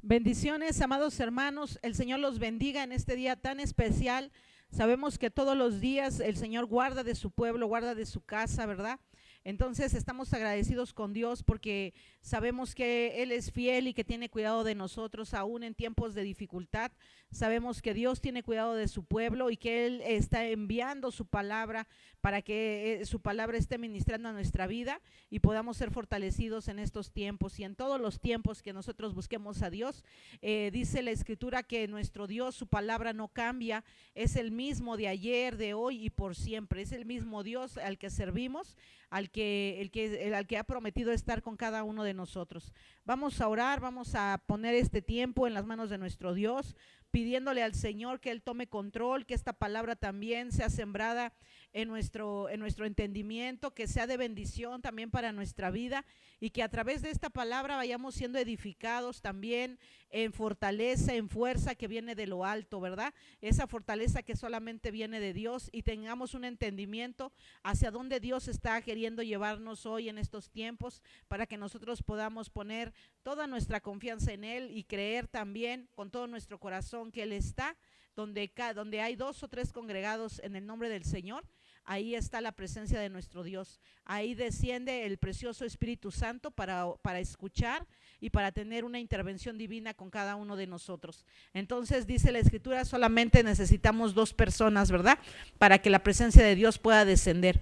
Bendiciones, amados hermanos, el Señor los bendiga en este día tan especial. Sabemos que todos los días el Señor guarda de su pueblo, guarda de su casa, ¿verdad? Entonces estamos agradecidos con Dios porque sabemos que Él es fiel y que tiene cuidado de nosotros aún en tiempos de dificultad. Sabemos que Dios tiene cuidado de su pueblo y que Él está enviando su palabra para que su palabra esté ministrando a nuestra vida y podamos ser fortalecidos en estos tiempos y en todos los tiempos que nosotros busquemos a Dios. Dice la escritura que nuestro Dios, su palabra no cambia, es el mismo de ayer, de hoy y por siempre. Es el mismo Dios al que servimos, al que ha prometido estar con cada uno de nosotros. Vamos a orar, vamos a poner este tiempo en las manos de nuestro Dios, pidiéndole al Señor que Él tome control, que esta palabra también sea sembrada en nuestro entendimiento, que sea de bendición también para nuestra vida y que a través de esta palabra vayamos siendo edificados también en fortaleza, en fuerza que viene de lo alto, ¿verdad? Esa fortaleza que solamente viene de Dios y tengamos un entendimiento hacia dónde Dios está queriendo llevarnos hoy en estos tiempos para que nosotros podamos poner toda nuestra confianza en Él y creer también con todo nuestro corazón que Él está donde hay dos o tres congregados en el nombre del Señor. Ahí está la presencia de nuestro Dios. Ahí desciende el precioso Espíritu Santo para escuchar y para tener una intervención divina con cada uno de nosotros. Entonces dice la Escritura, solamente necesitamos dos personas, ¿verdad? Para que la presencia de Dios pueda descender.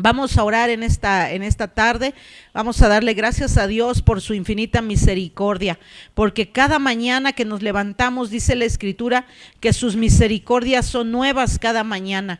Vamos a orar en esta tarde, vamos a darle gracias a Dios por su infinita misericordia, porque cada mañana que nos levantamos, dice la Escritura, que sus misericordias son nuevas cada mañana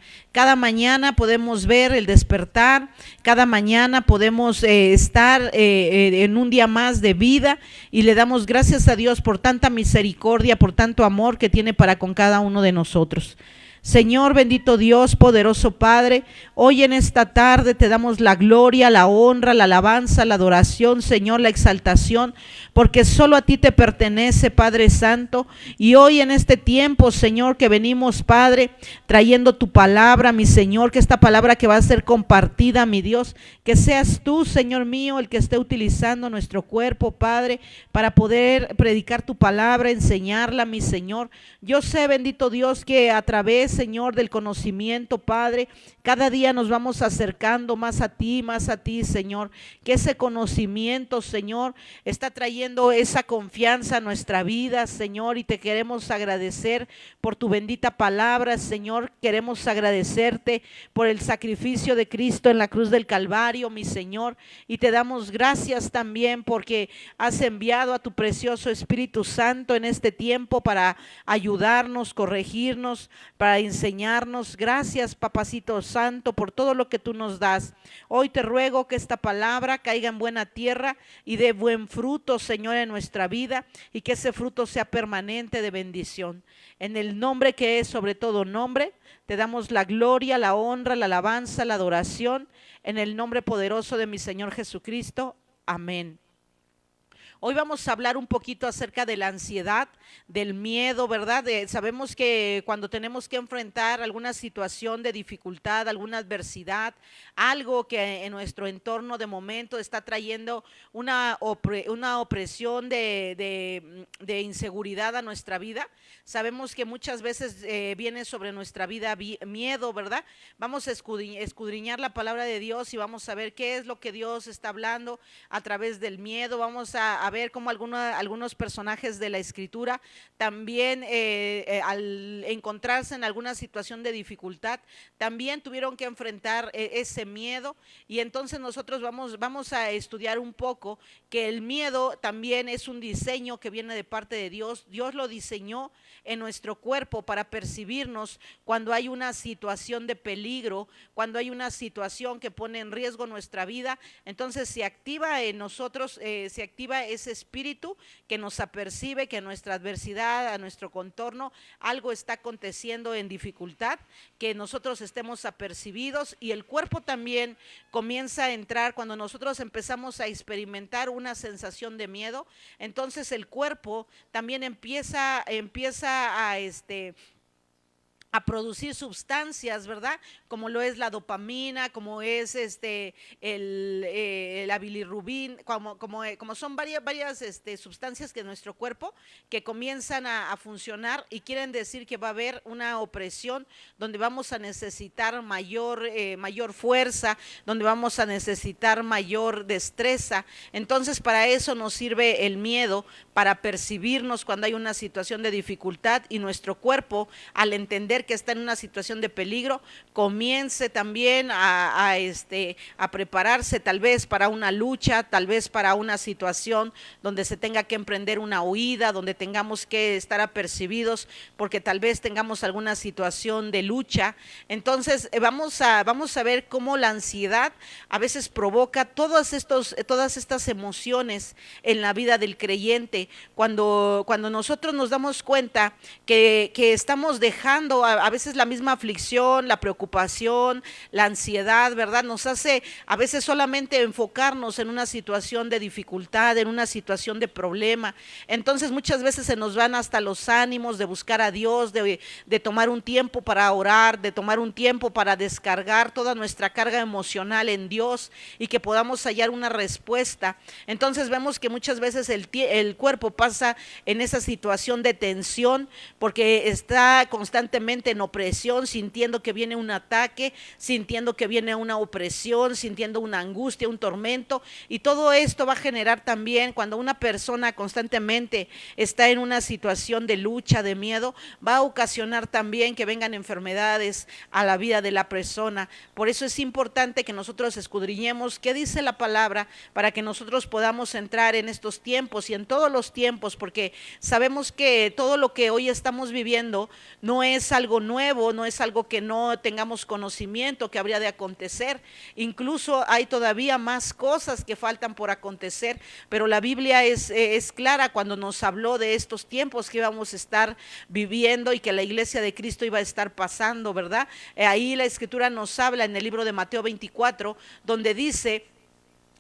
podemos ver el despertar, cada mañana podemos estar en un día más de vida y le damos gracias a Dios por tanta misericordia, por tanto amor que tiene para con cada uno de nosotros. Señor, bendito Dios, poderoso Padre, hoy en esta tarde te damos la gloria, la honra, la alabanza, la adoración, Señor, la exaltación, porque solo a ti te pertenece, Padre Santo. Y hoy en este tiempo, Señor, que venimos, Padre, trayendo tu palabra, mi Señor, que esta palabra que va a ser compartida, mi Dios, que seas tú, Señor mío, el que esté utilizando nuestro cuerpo, Padre, para poder predicar tu palabra, enseñarla, mi Señor. Yo sé, bendito Dios, que a través, Señor, del conocimiento, Padre, cada día nos vamos acercando más a ti, Señor, que ese conocimiento, Señor, está trayendo esa confianza a nuestra vida, Señor, y te queremos agradecer por tu bendita palabra, Señor. Queremos agradecerte por el sacrificio de Cristo en la cruz del Calvario, mi Señor, y te damos gracias también porque has enviado a tu precioso Espíritu Santo en este tiempo para ayudarnos, corregirnos, para enseñarnos. Gracias, Papacito Santo, por todo lo que tú nos das. Hoy te ruego que esta palabra caiga en buena tierra y dé buen fruto, Señor, en nuestra vida, y que ese fruto sea permanente de bendición. En el nombre que es sobre todo nombre, te damos la gloria, la honra, la alabanza, la adoración, en el nombre poderoso de mi Señor Jesucristo. Amén. Hoy vamos a hablar un poquito acerca de la ansiedad, del miedo, ¿verdad? Sabemos que cuando tenemos que enfrentar alguna situación de dificultad, alguna adversidad, algo que en nuestro entorno de momento está trayendo una opresión de inseguridad a nuestra vida, sabemos que muchas veces viene sobre nuestra vida miedo, ¿verdad? Vamos a escudriñar la palabra de Dios y vamos a ver qué es lo que Dios está hablando a través del miedo. Vamos a ver cómo algunos personajes de la Escritura también al encontrarse en alguna situación de dificultad, también tuvieron que enfrentar ese miedo. Y entonces nosotros vamos a estudiar un poco que el miedo también es un diseño que viene de parte de Dios. Dios lo diseñó en nuestro cuerpo para percibirnos cuando hay una situación de peligro, cuando hay una situación que pone en riesgo nuestra vida. Entonces se activa en nosotros, se activa ese espíritu que nos apercibe que a nuestra adversidad, a nuestro contorno, algo está aconteciendo en dificultad, que nosotros estemos apercibidos, y el cuerpo también comienza a entrar cuando nosotros empezamos a experimentar una sensación de miedo. Entonces el cuerpo también empieza a a producir sustancias, ¿verdad? Como lo es la dopamina, como es la bilirrubina, como son varias sustancias que nuestro cuerpo que comienzan a funcionar y quieren decir que va a haber una opresión donde vamos a necesitar mayor fuerza, donde vamos a necesitar mayor destreza. Entonces, para eso nos sirve el miedo, para percibirnos cuando hay una situación de dificultad, y nuestro cuerpo, al entender que está en una situación de peligro, comience también a prepararse tal vez para una lucha, tal vez para una situación donde se tenga que emprender una huida, donde tengamos que estar apercibidos porque tal vez tengamos alguna situación de lucha. Entonces vamos a ver cómo la ansiedad a veces provoca todas estas emociones en la vida del creyente. Cuando nosotros nos damos cuenta que estamos dejando a veces la misma aflicción, la preocupación, la ansiedad, ¿verdad? Nos hace a veces solamente enfocarnos en una situación de dificultad, en una situación de problema. Entonces muchas veces se nos van hasta los ánimos de buscar a Dios, de tomar un tiempo para orar, de tomar un tiempo para descargar toda nuestra carga emocional en Dios y que podamos hallar una respuesta. Entonces vemos que muchas veces el cuerpo pasa en esa situación de tensión porque está constantemente en opresión, sintiendo que viene un ataque, sintiendo que viene una opresión, sintiendo una angustia, un tormento, y todo esto va a generar también, cuando una persona constantemente está en una situación de lucha, de miedo, va a ocasionar también que vengan enfermedades a la vida de la persona. Por eso es importante que nosotros escudriñemos qué dice la palabra para que nosotros podamos entrar en estos tiempos y en todos los tiempos, porque sabemos que todo lo que hoy estamos viviendo no es algo nuevo, no es algo que no tengamos conocimiento que habría de acontecer. Incluso hay todavía más cosas que faltan por acontecer, pero la Biblia es clara cuando nos habló de estos tiempos que íbamos a estar viviendo y que la iglesia de Cristo iba a estar pasando, ¿verdad? Ahí la escritura nos habla en el libro de Mateo 24, donde dice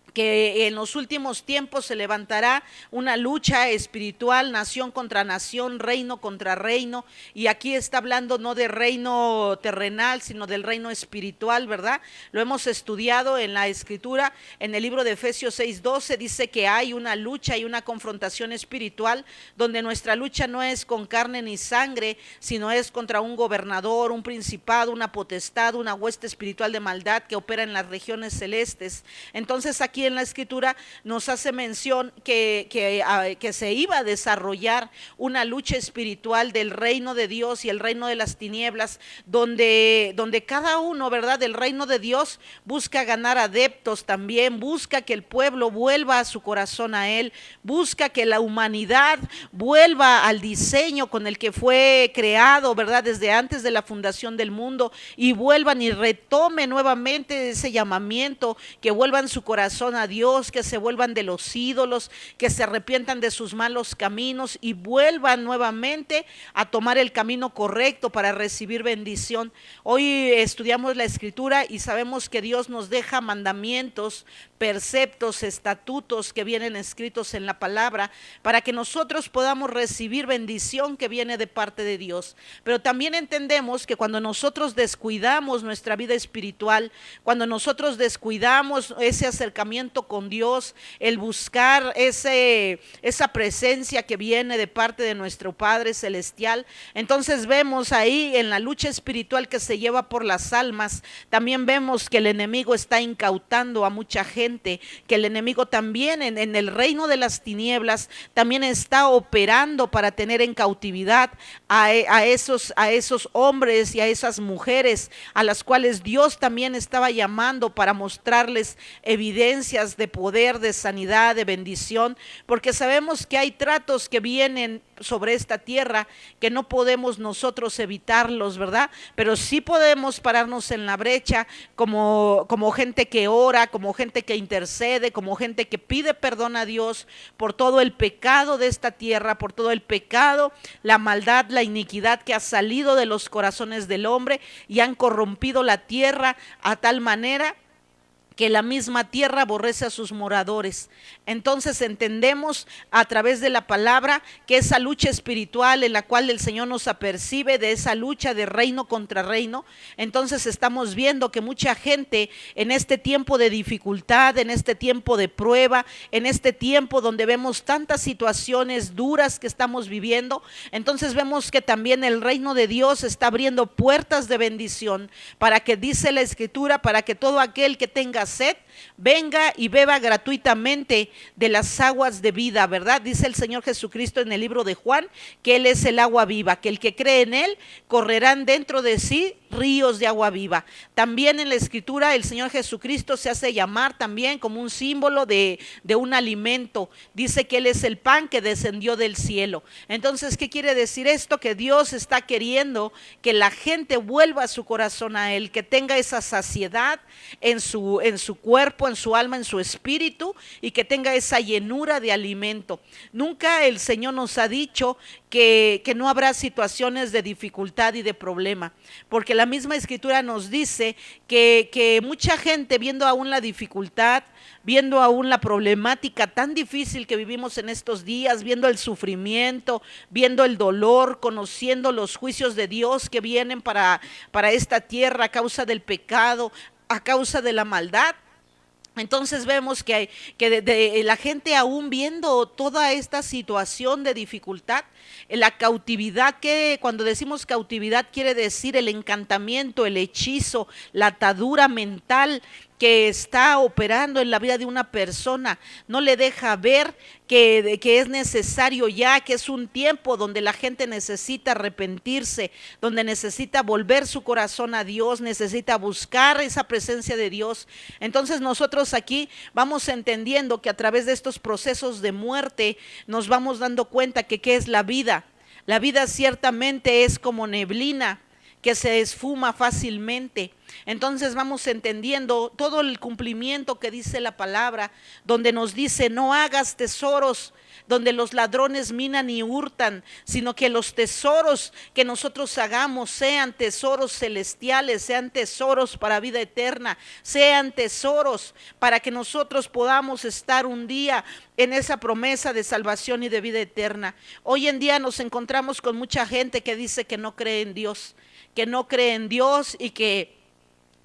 que en los últimos tiempos se levantará una lucha espiritual, nación contra nación, reino contra reino, y aquí está hablando no de reino terrenal, sino del reino espiritual, ¿verdad? Lo hemos estudiado en la escritura, en el libro de Efesios 6:12, dice que hay una lucha y una confrontación espiritual, donde nuestra lucha no es con carne ni sangre, sino es contra un gobernador, un principado, una potestad, una hueste espiritual de maldad que opera en las regiones celestes. Entonces aquí en la escritura nos hace mención que se iba a desarrollar una lucha espiritual del reino de Dios y el reino de las tinieblas, donde cada uno, ¿verdad?, del reino de Dios busca ganar adeptos también, busca que el pueblo vuelva a su corazón a Él, busca que la humanidad vuelva al diseño con el que fue creado, ¿verdad?, desde antes de la fundación del mundo, y vuelvan y retomen nuevamente ese llamamiento, que vuelvan su corazón a Dios, que se vuelvan de los ídolos, que se arrepientan de sus malos caminos y vuelvan nuevamente a tomar el camino correcto para recibir bendición. Hoy estudiamos la escritura y sabemos que Dios nos deja mandamientos, preceptos, estatutos que vienen escritos en la palabra para que nosotros podamos recibir bendición que viene de parte de Dios. Pero también entendemos que cuando nosotros descuidamos nuestra vida espiritual, cuando nosotros descuidamos ese acercamiento con Dios, el buscar esa presencia que viene de parte de nuestro Padre Celestial, entonces vemos ahí en la lucha espiritual que se lleva por las almas, también vemos que el enemigo está incautando a mucha gente, que el enemigo también en el reino de las tinieblas también está operando para tener en cautividad a esos hombres y a esas mujeres a las cuales Dios también estaba llamando para mostrarles evidencias de poder, de sanidad, de bendición, porque sabemos que hay tratos que vienen sobre esta tierra que no podemos nosotros evitarlos, ¿verdad? Pero sí podemos pararnos en la brecha como gente que ora, como gente que intercede, como gente que pide perdón a Dios por todo el pecado de esta tierra, por todo el pecado, la maldad, la iniquidad que ha salido de los corazones del hombre y han corrompido la tierra a tal manera que la misma tierra aborrece a sus moradores. Entonces entendemos a través de la palabra que esa lucha espiritual en la cual el Señor nos apercibe, de esa lucha de reino contra reino, entonces estamos viendo que mucha gente en este tiempo de dificultad, en este tiempo de prueba, en este tiempo donde vemos tantas situaciones duras que estamos viviendo, entonces vemos que también el reino de Dios está abriendo puertas de bendición para que, dice la Escritura, para que todo aquel que tenga sed, venga y beba gratuitamente de las aguas de vida, ¿verdad? Dice el Señor Jesucristo en el libro de Juan que Él es el agua viva, que el que cree en Él correrán dentro de sí ríos de agua viva. También en la Escritura el Señor Jesucristo se hace llamar también como un símbolo de un alimento. Dice que Él es el pan que descendió del cielo. Entonces, ¿qué quiere decir esto? Que Dios está queriendo que la gente vuelva su corazón a Él, que tenga esa saciedad en su cuerpo, en su alma, en su espíritu, y que tenga esa llenura de alimento. Nunca el Señor nos ha dicho que no habrá situaciones de dificultad y de problema, porque la misma Escritura nos dice que mucha gente, viendo aún la dificultad, viendo aún la problemática tan difícil que vivimos en estos días, viendo el sufrimiento, viendo el dolor, conociendo los juicios de Dios que vienen para esta tierra a causa del pecado, a causa de la maldad. Entonces vemos que la gente, aún viendo toda esta situación de dificultad, la cautividad, que cuando decimos cautividad quiere decir el encantamiento, el hechizo, la atadura mental que está operando en la vida de una persona, no le deja ver que es necesario ya, que es un tiempo donde la gente necesita arrepentirse, donde necesita volver su corazón a Dios, necesita buscar esa presencia de Dios. Entonces nosotros aquí vamos entendiendo que a través de estos procesos de muerte nos vamos dando cuenta que ¿qué es la vida? La vida ciertamente es como neblina que se esfuma fácilmente. Entonces vamos entendiendo todo el cumplimiento que dice la palabra, donde nos dice: no hagas tesoros donde los ladrones minan y hurtan, sino que los tesoros que nosotros hagamos sean tesoros celestiales, sean tesoros para vida eterna, sean tesoros para que nosotros podamos estar un día en esa promesa de salvación y de vida eterna. Hoy en día nos encontramos con mucha gente que dice que no cree en Dios, y que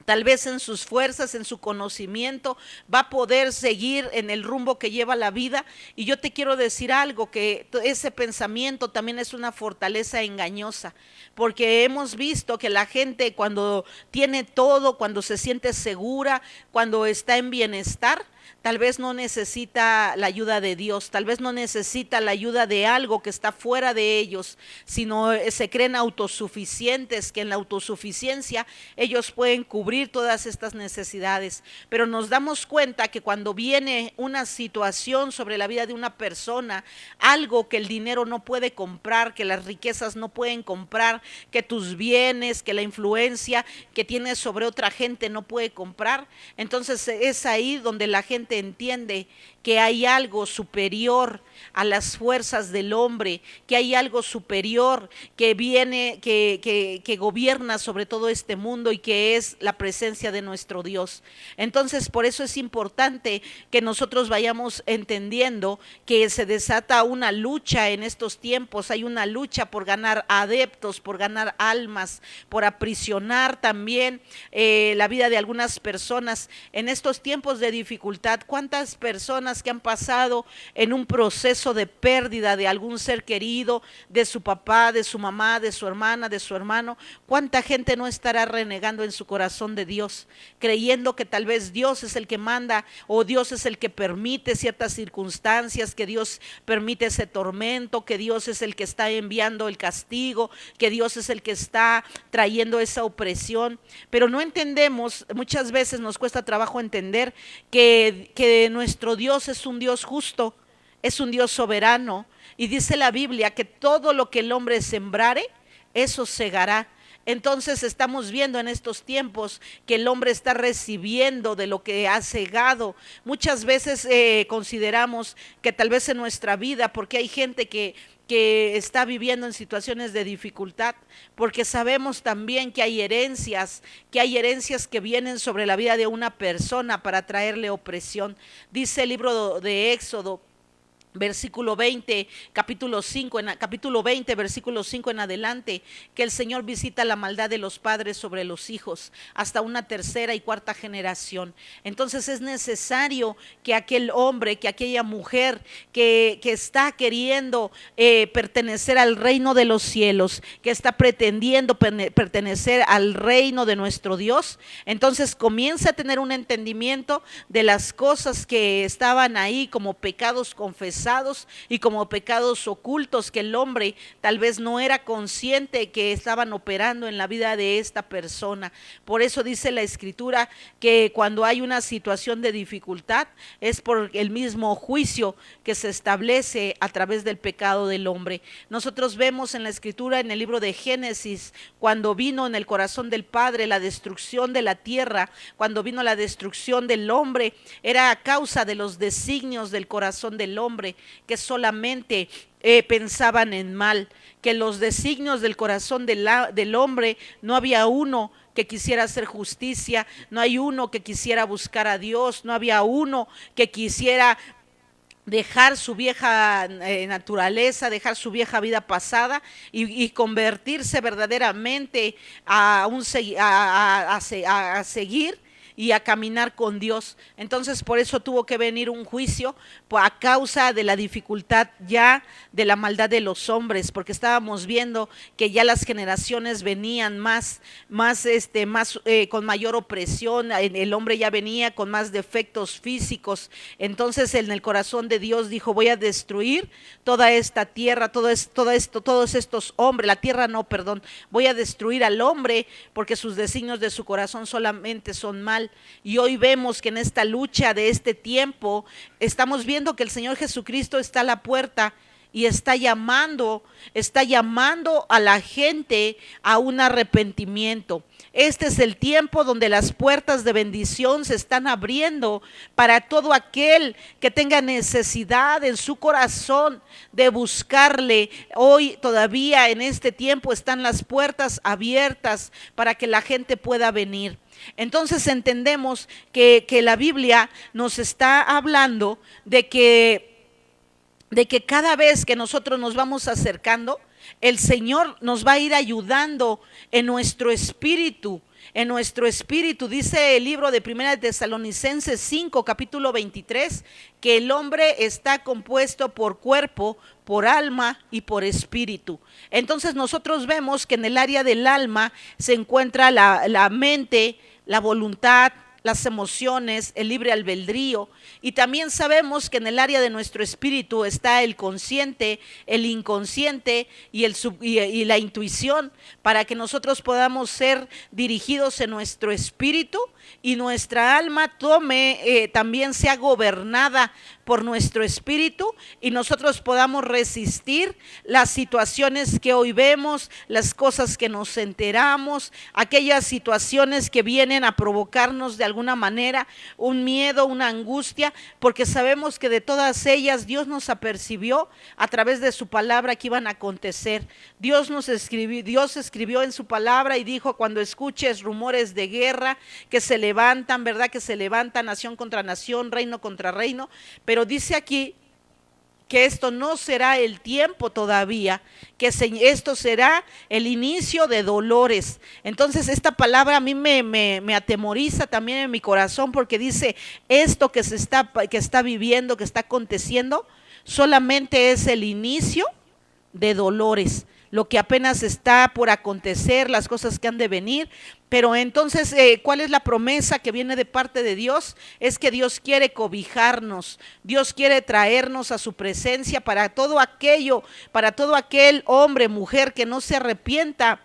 tal vez en sus fuerzas, en su conocimiento, va a poder seguir en el rumbo que lleva la vida. Y yo te quiero decir algo, que ese pensamiento también es una fortaleza engañosa, porque hemos visto que la gente, cuando tiene todo, cuando se siente segura, cuando está en bienestar, tal vez no necesita la ayuda de Dios, tal vez no necesita la ayuda de algo que está fuera de ellos, sino se creen autosuficientes, que en la autosuficiencia ellos pueden cubrir todas estas necesidades. Pero nos damos cuenta que cuando viene una situación sobre la vida de una persona, algo que el dinero no puede comprar, que las riquezas no pueden comprar, que tus bienes, que la influencia que tienes sobre otra gente no puede comprar, entonces es ahí donde la gente entiende que hay algo superior a las fuerzas del hombre, que hay algo superior que viene, que gobierna sobre todo este mundo, y que es la presencia de nuestro Dios. Entonces, por eso es importante que nosotros vayamos entendiendo que se desata una lucha en estos tiempos. Hay una lucha por ganar adeptos, por ganar almas, por aprisionar también la vida de algunas personas en estos tiempos de dificultad. ¿Cuántas personas que han pasado en un proceso de pérdida de algún ser querido, de su papá, de su mamá, de su hermana, de su hermano? ¿Cuánta gente no estará renegando en su corazón de Dios, creyendo que tal vez Dios es el que manda, o Dios es el que permite ciertas circunstancias, que Dios permite ese tormento, que Dios es el que está enviando el castigo, que Dios es el que está trayendo esa opresión? Pero no entendemos, muchas veces nos cuesta trabajo entender que nuestro Dios es un Dios justo, es un Dios soberano, y dice la Biblia que todo lo que el hombre sembrare, eso segará. Entonces estamos viendo en estos tiempos que el hombre está recibiendo de lo que ha segado. Muchas veces consideramos que tal vez en nuestra vida, porque hay gente que que está viviendo en situaciones de dificultad, porque sabemos también que hay herencias que vienen sobre la vida de una persona para traerle opresión. Dice el libro de Éxodo, versículo 20, capítulo 20, versículo 5 en adelante, que el Señor visita la maldad de los padres sobre los hijos hasta una tercera y cuarta generación. Entonces es necesario que aquel hombre, que aquella mujer que está queriendo pertenecer al reino de los cielos, que está pretendiendo pertenecer al reino de nuestro Dios, entonces comienza a tener un entendimiento de las cosas que estaban ahí como pecados confesados y como pecados ocultos que el hombre tal vez no era consciente que estaban operando en la vida de esta persona. Por eso dice la Escritura que cuando hay una situación de dificultad es por el mismo juicio que se establece a través del pecado del hombre. Nosotros vemos en la Escritura, en el libro de Génesis, cuando vino en el corazón del Padre la destrucción de la tierra, cuando vino la destrucción del hombre, era a causa de los designios del corazón del hombre, que solamente pensaban en mal, que los designios del corazón del hombre, no había uno que quisiera hacer justicia, no hay uno que quisiera buscar a Dios, no había uno que quisiera dejar su vieja naturaleza, dejar su vieja vida pasada y convertirse verdaderamente a seguir y a caminar con Dios. Entonces por eso tuvo que venir un juicio a causa de la dificultad ya de la maldad de los hombres, porque estábamos viendo que ya las generaciones venían más con mayor opresión, el hombre ya venía con más defectos físicos. Entonces en el corazón de Dios dijo: voy a destruir toda esta tierra, todos estos hombres, la tierra no, perdón, voy a destruir al hombre porque sus designios de su corazón solamente son mal. Y hoy vemos que en esta lucha de este tiempo estamos viendo que el Señor Jesucristo está a la puerta y está llamando a la gente a un arrepentimiento. Este es el tiempo donde las puertas de bendición se están abriendo para todo aquel que tenga necesidad en su corazón de buscarle. Hoy todavía en este tiempo están las puertas abiertas para que la gente pueda venir. Entonces entendemos que la Biblia nos está hablando de que cada vez que nosotros nos vamos acercando, el Señor nos va a ir ayudando en nuestro espíritu. En nuestro espíritu, dice el libro de Primera de Tesalonicenses 5, capítulo 23, que el hombre está compuesto por cuerpo, por alma y por espíritu. Entonces nosotros vemos que en el área del alma se encuentra la mente, la voluntad, las emociones, el libre albedrío, y también sabemos que en el área de nuestro espíritu está el consciente, el inconsciente y la intuición, para que nosotros podamos ser dirigidos en nuestro espíritu y nuestra alma también sea gobernada por nuestro espíritu y nosotros podamos resistir las situaciones que hoy vemos, las cosas que nos enteramos, aquellas situaciones que vienen a provocarnos de alguna manera un miedo, una angustia, porque sabemos que de todas ellas Dios nos apercibió a través de su palabra que iban a acontecer. Dios escribió en su palabra y dijo: cuando escuches rumores de guerra que se levantan, ¿verdad? Que se levantan nación contra nación, reino contra reino, pero dice aquí que esto no será el tiempo todavía, que esto será el inicio de dolores. Entonces esta palabra a mí me atemoriza también en mi corazón, porque dice: esto que está viviendo, que está aconteciendo, solamente es el inicio de dolores, lo que apenas está por acontecer, las cosas que han de venir. Pero entonces, ¿cuál es la promesa que viene de parte de Dios? Es que Dios quiere cobijarnos, Dios quiere traernos a su presencia para todo aquel hombre, mujer que no se arrepienta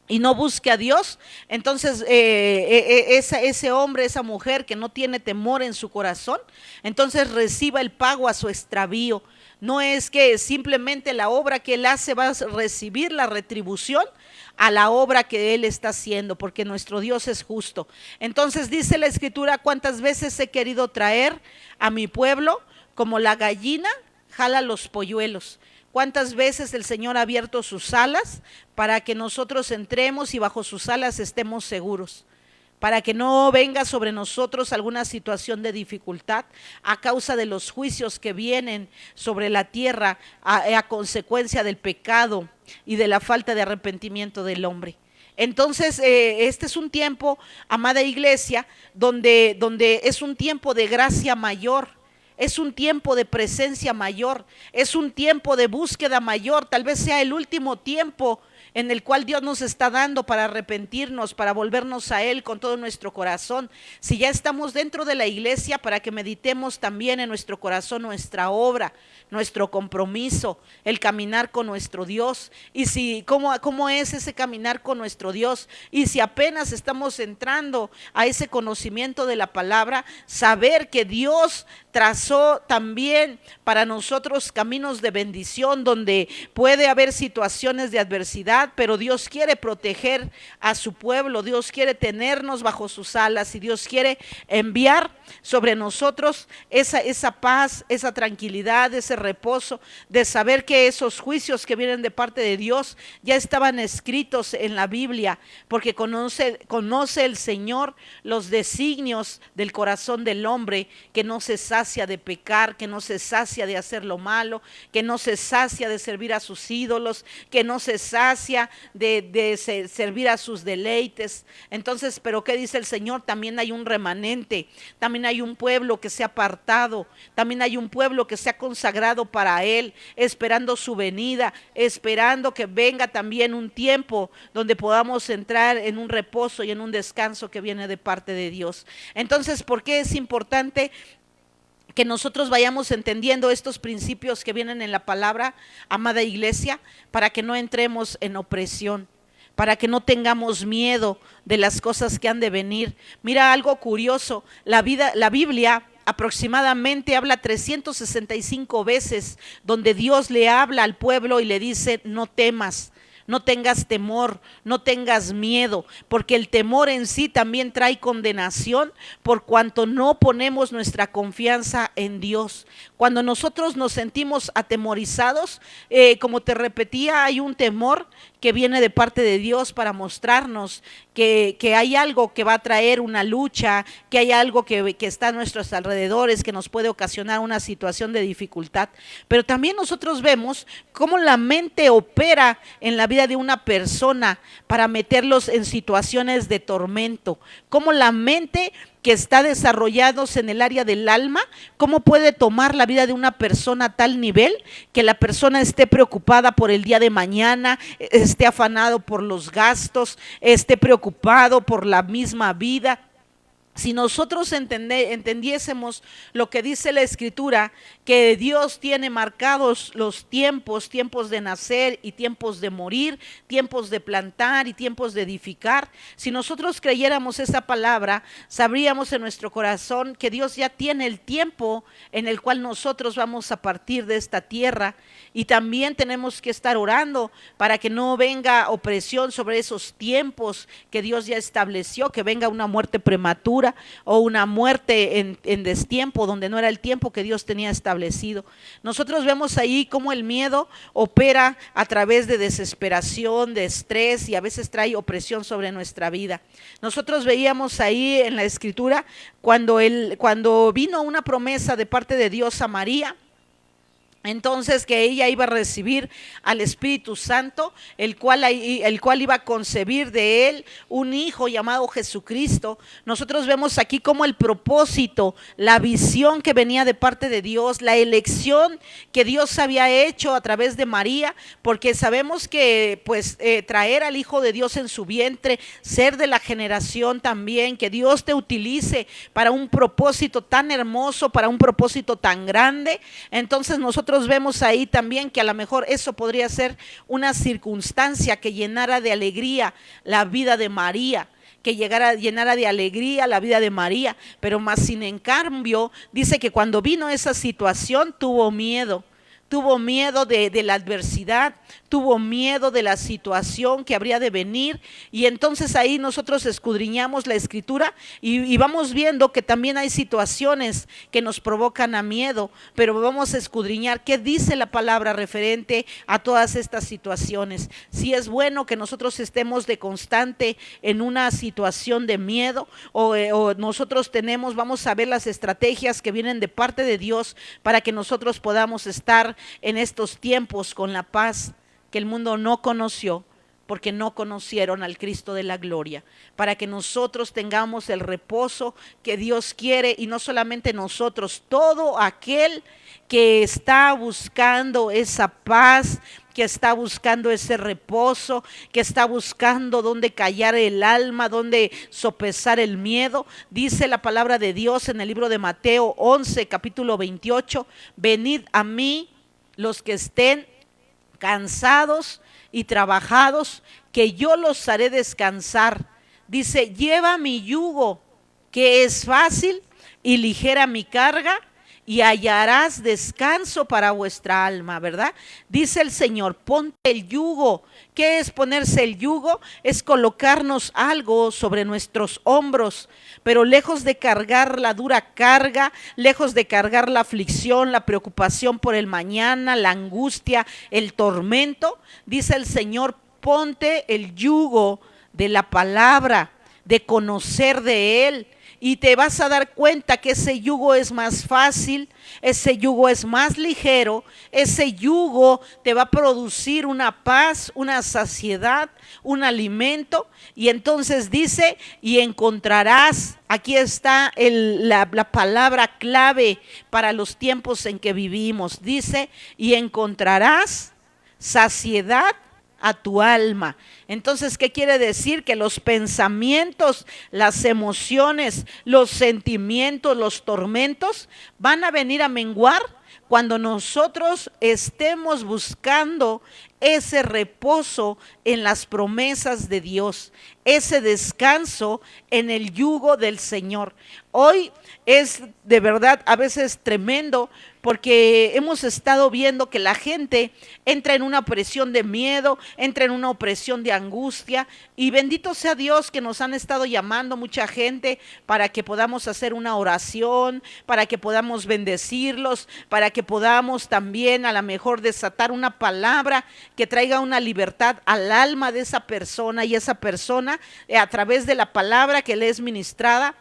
y no busque a Dios. Entonces ese hombre, esa mujer que no tiene temor en su corazón, entonces reciba el pago a su extravío. No es que simplemente la obra que él hace va a recibir la retribución a la obra que él está haciendo, porque nuestro Dios es justo. Entonces dice la Escritura: cuántas veces he querido traer a mi pueblo como la gallina jala los polluelos. ¿Cuántas veces el Señor ha abierto sus alas para que nosotros entremos y bajo sus alas estemos seguros? Para que no venga sobre nosotros alguna situación de dificultad a causa de los juicios que vienen sobre la tierra a consecuencia del pecado y de la falta de arrepentimiento del hombre. Entonces, este es un tiempo, amada iglesia, donde es un tiempo de gracia mayor. Es un tiempo de presencia mayor, es un tiempo de búsqueda mayor, tal vez sea el último tiempo en el cual Dios nos está dando para arrepentirnos, para volvernos a Él con todo nuestro corazón. Si ya estamos dentro de la iglesia, para que meditemos también en nuestro corazón nuestra obra, nuestro compromiso, el caminar con nuestro Dios. Y si, ¿cómo es ese caminar con nuestro Dios? Y si apenas estamos entrando a ese conocimiento de la palabra, saber que Dios trazó también para nosotros caminos de bendición, donde puede haber situaciones de adversidad, pero Dios quiere proteger a su pueblo, Dios quiere tenernos bajo sus alas y Dios quiere enviar sobre nosotros esa paz, esa tranquilidad, ese reposo de saber que esos juicios que vienen de parte de Dios ya estaban escritos en la Biblia, porque conoce el Señor los designios del corazón del hombre, que no se sacia de pecar, que no se sacia de hacer lo malo, que no se sacia de servir a sus ídolos, que no se sacia de servir a sus deleites. Entonces, ¿pero qué dice el Señor? También hay un remanente, también hay un pueblo que se ha apartado, también hay un pueblo que se ha consagrado para Él, esperando su venida, esperando que venga también un tiempo donde podamos entrar en un reposo y en un descanso que viene de parte de Dios. Entonces, ¿por qué es importante que nosotros vayamos entendiendo estos principios que vienen en la palabra, amada iglesia, para que no entremos en opresión, para que no tengamos miedo de las cosas que han de venir? Mira algo curioso, la Biblia aproximadamente habla 365 veces donde Dios le habla al pueblo y le dice: no temas, no tengas temor, no tengas miedo, porque el temor en sí también trae condenación, por cuanto no ponemos nuestra confianza en Dios. Cuando nosotros nos sentimos atemorizados, como te repetía, hay un temor que viene de parte de Dios para mostrarnos que hay algo que va a traer una lucha, que hay algo que está a nuestros alrededores, que nos puede ocasionar una situación de dificultad. Pero también nosotros vemos cómo la mente opera en la vida de una persona para meterlos en situaciones de tormento, cómo la mente que está desarrollados en el área del alma, cómo puede tomar la vida de una persona a tal nivel que la persona esté preocupada por el día de mañana, esté afanado por los gastos, esté preocupado por la misma vida. Si nosotros entendiésemos lo que dice la Escritura, que Dios tiene marcados los tiempos de nacer y tiempos de morir, tiempos de plantar y tiempos de edificar, si nosotros creyéramos esa palabra, sabríamos en nuestro corazón que Dios ya tiene el tiempo en el cual nosotros vamos a partir de esta tierra, y también tenemos que estar orando para que no venga opresión sobre esos tiempos que Dios ya estableció, que venga una muerte prematura o una muerte en destiempo, donde no era el tiempo que Dios tenía establecido. Nosotros vemos ahí cómo el miedo opera a través de desesperación, de estrés, y a veces trae opresión sobre nuestra vida. Nosotros veíamos ahí en la Escritura cuando vino una promesa de parte de Dios a María, entonces que ella iba a recibir al Espíritu Santo, el cual iba a concebir de él un hijo llamado Jesucristo. Nosotros vemos aquí como el propósito, la visión que venía de parte de Dios, la elección que Dios había hecho a través de María, porque sabemos que traer al Hijo de Dios en su vientre, ser de la generación también, que Dios te utilice para un propósito tan hermoso, para un propósito tan grande. Entonces nosotros vemos ahí también que a lo mejor eso podría ser una circunstancia que llenara de alegría la vida de María, que llenara de alegría la vida de María, pero más sin en cambio dice que cuando vino esa situación tuvo miedo de la adversidad, tuvo miedo de la situación que habría de venir, y entonces ahí nosotros escudriñamos la escritura y vamos viendo que también hay situaciones que nos provocan a miedo, pero vamos a escudriñar qué dice la palabra referente a todas estas situaciones. Si es bueno que nosotros estemos de constante en una situación de miedo, o nosotros vamos a ver las estrategias que vienen de parte de Dios para que nosotros podamos estar en estos tiempos con la paz que el mundo no conoció, porque no conocieron al Cristo de la gloria, para que nosotros tengamos el reposo que Dios quiere, y no solamente nosotros, todo aquel que está buscando esa paz, que está buscando ese reposo, que está buscando dónde callar el alma, dónde sopesar el miedo. Dice la palabra de Dios en el libro de Mateo 11, capítulo 28, venid a mí los que estén cansados y trabajados, que yo los haré descansar. Dice, lleva mi yugo, que es fácil, y ligera mi carga, y hallarás descanso para vuestra alma, ¿verdad? Dice el Señor, ponte el yugo. ¿Qué es ponerse el yugo? Es colocarnos algo sobre nuestros hombros, pero lejos de cargar la dura carga, lejos de cargar la aflicción, la preocupación por el mañana, la angustia, el tormento, dice el Señor, ponte el yugo de la palabra, de conocer de Él, y te vas a dar cuenta que ese yugo es más fácil, ese yugo es más ligero, ese yugo te va a producir una paz, una saciedad, un alimento. Y entonces dice, y encontrarás, aquí está la palabra clave para los tiempos en que vivimos, dice, y encontrarás saciedad a tu alma. Entonces, ¿qué quiere decir? Que los pensamientos, las emociones, los sentimientos, los tormentos van a venir a menguar cuando nosotros estemos buscando ese reposo en las promesas de Dios, ese descanso en el yugo del Señor. Hoy es de verdad a veces tremendo, porque hemos estado viendo que la gente entra en una opresión de miedo, entra en una opresión de angustia, y bendito sea Dios que nos han estado llamando mucha gente para que podamos hacer una oración, para que podamos bendecirlos, para que podamos también a lo mejor desatar una palabra que traiga una libertad al alma de esa persona, y esa persona a través de la palabra que le es ministrada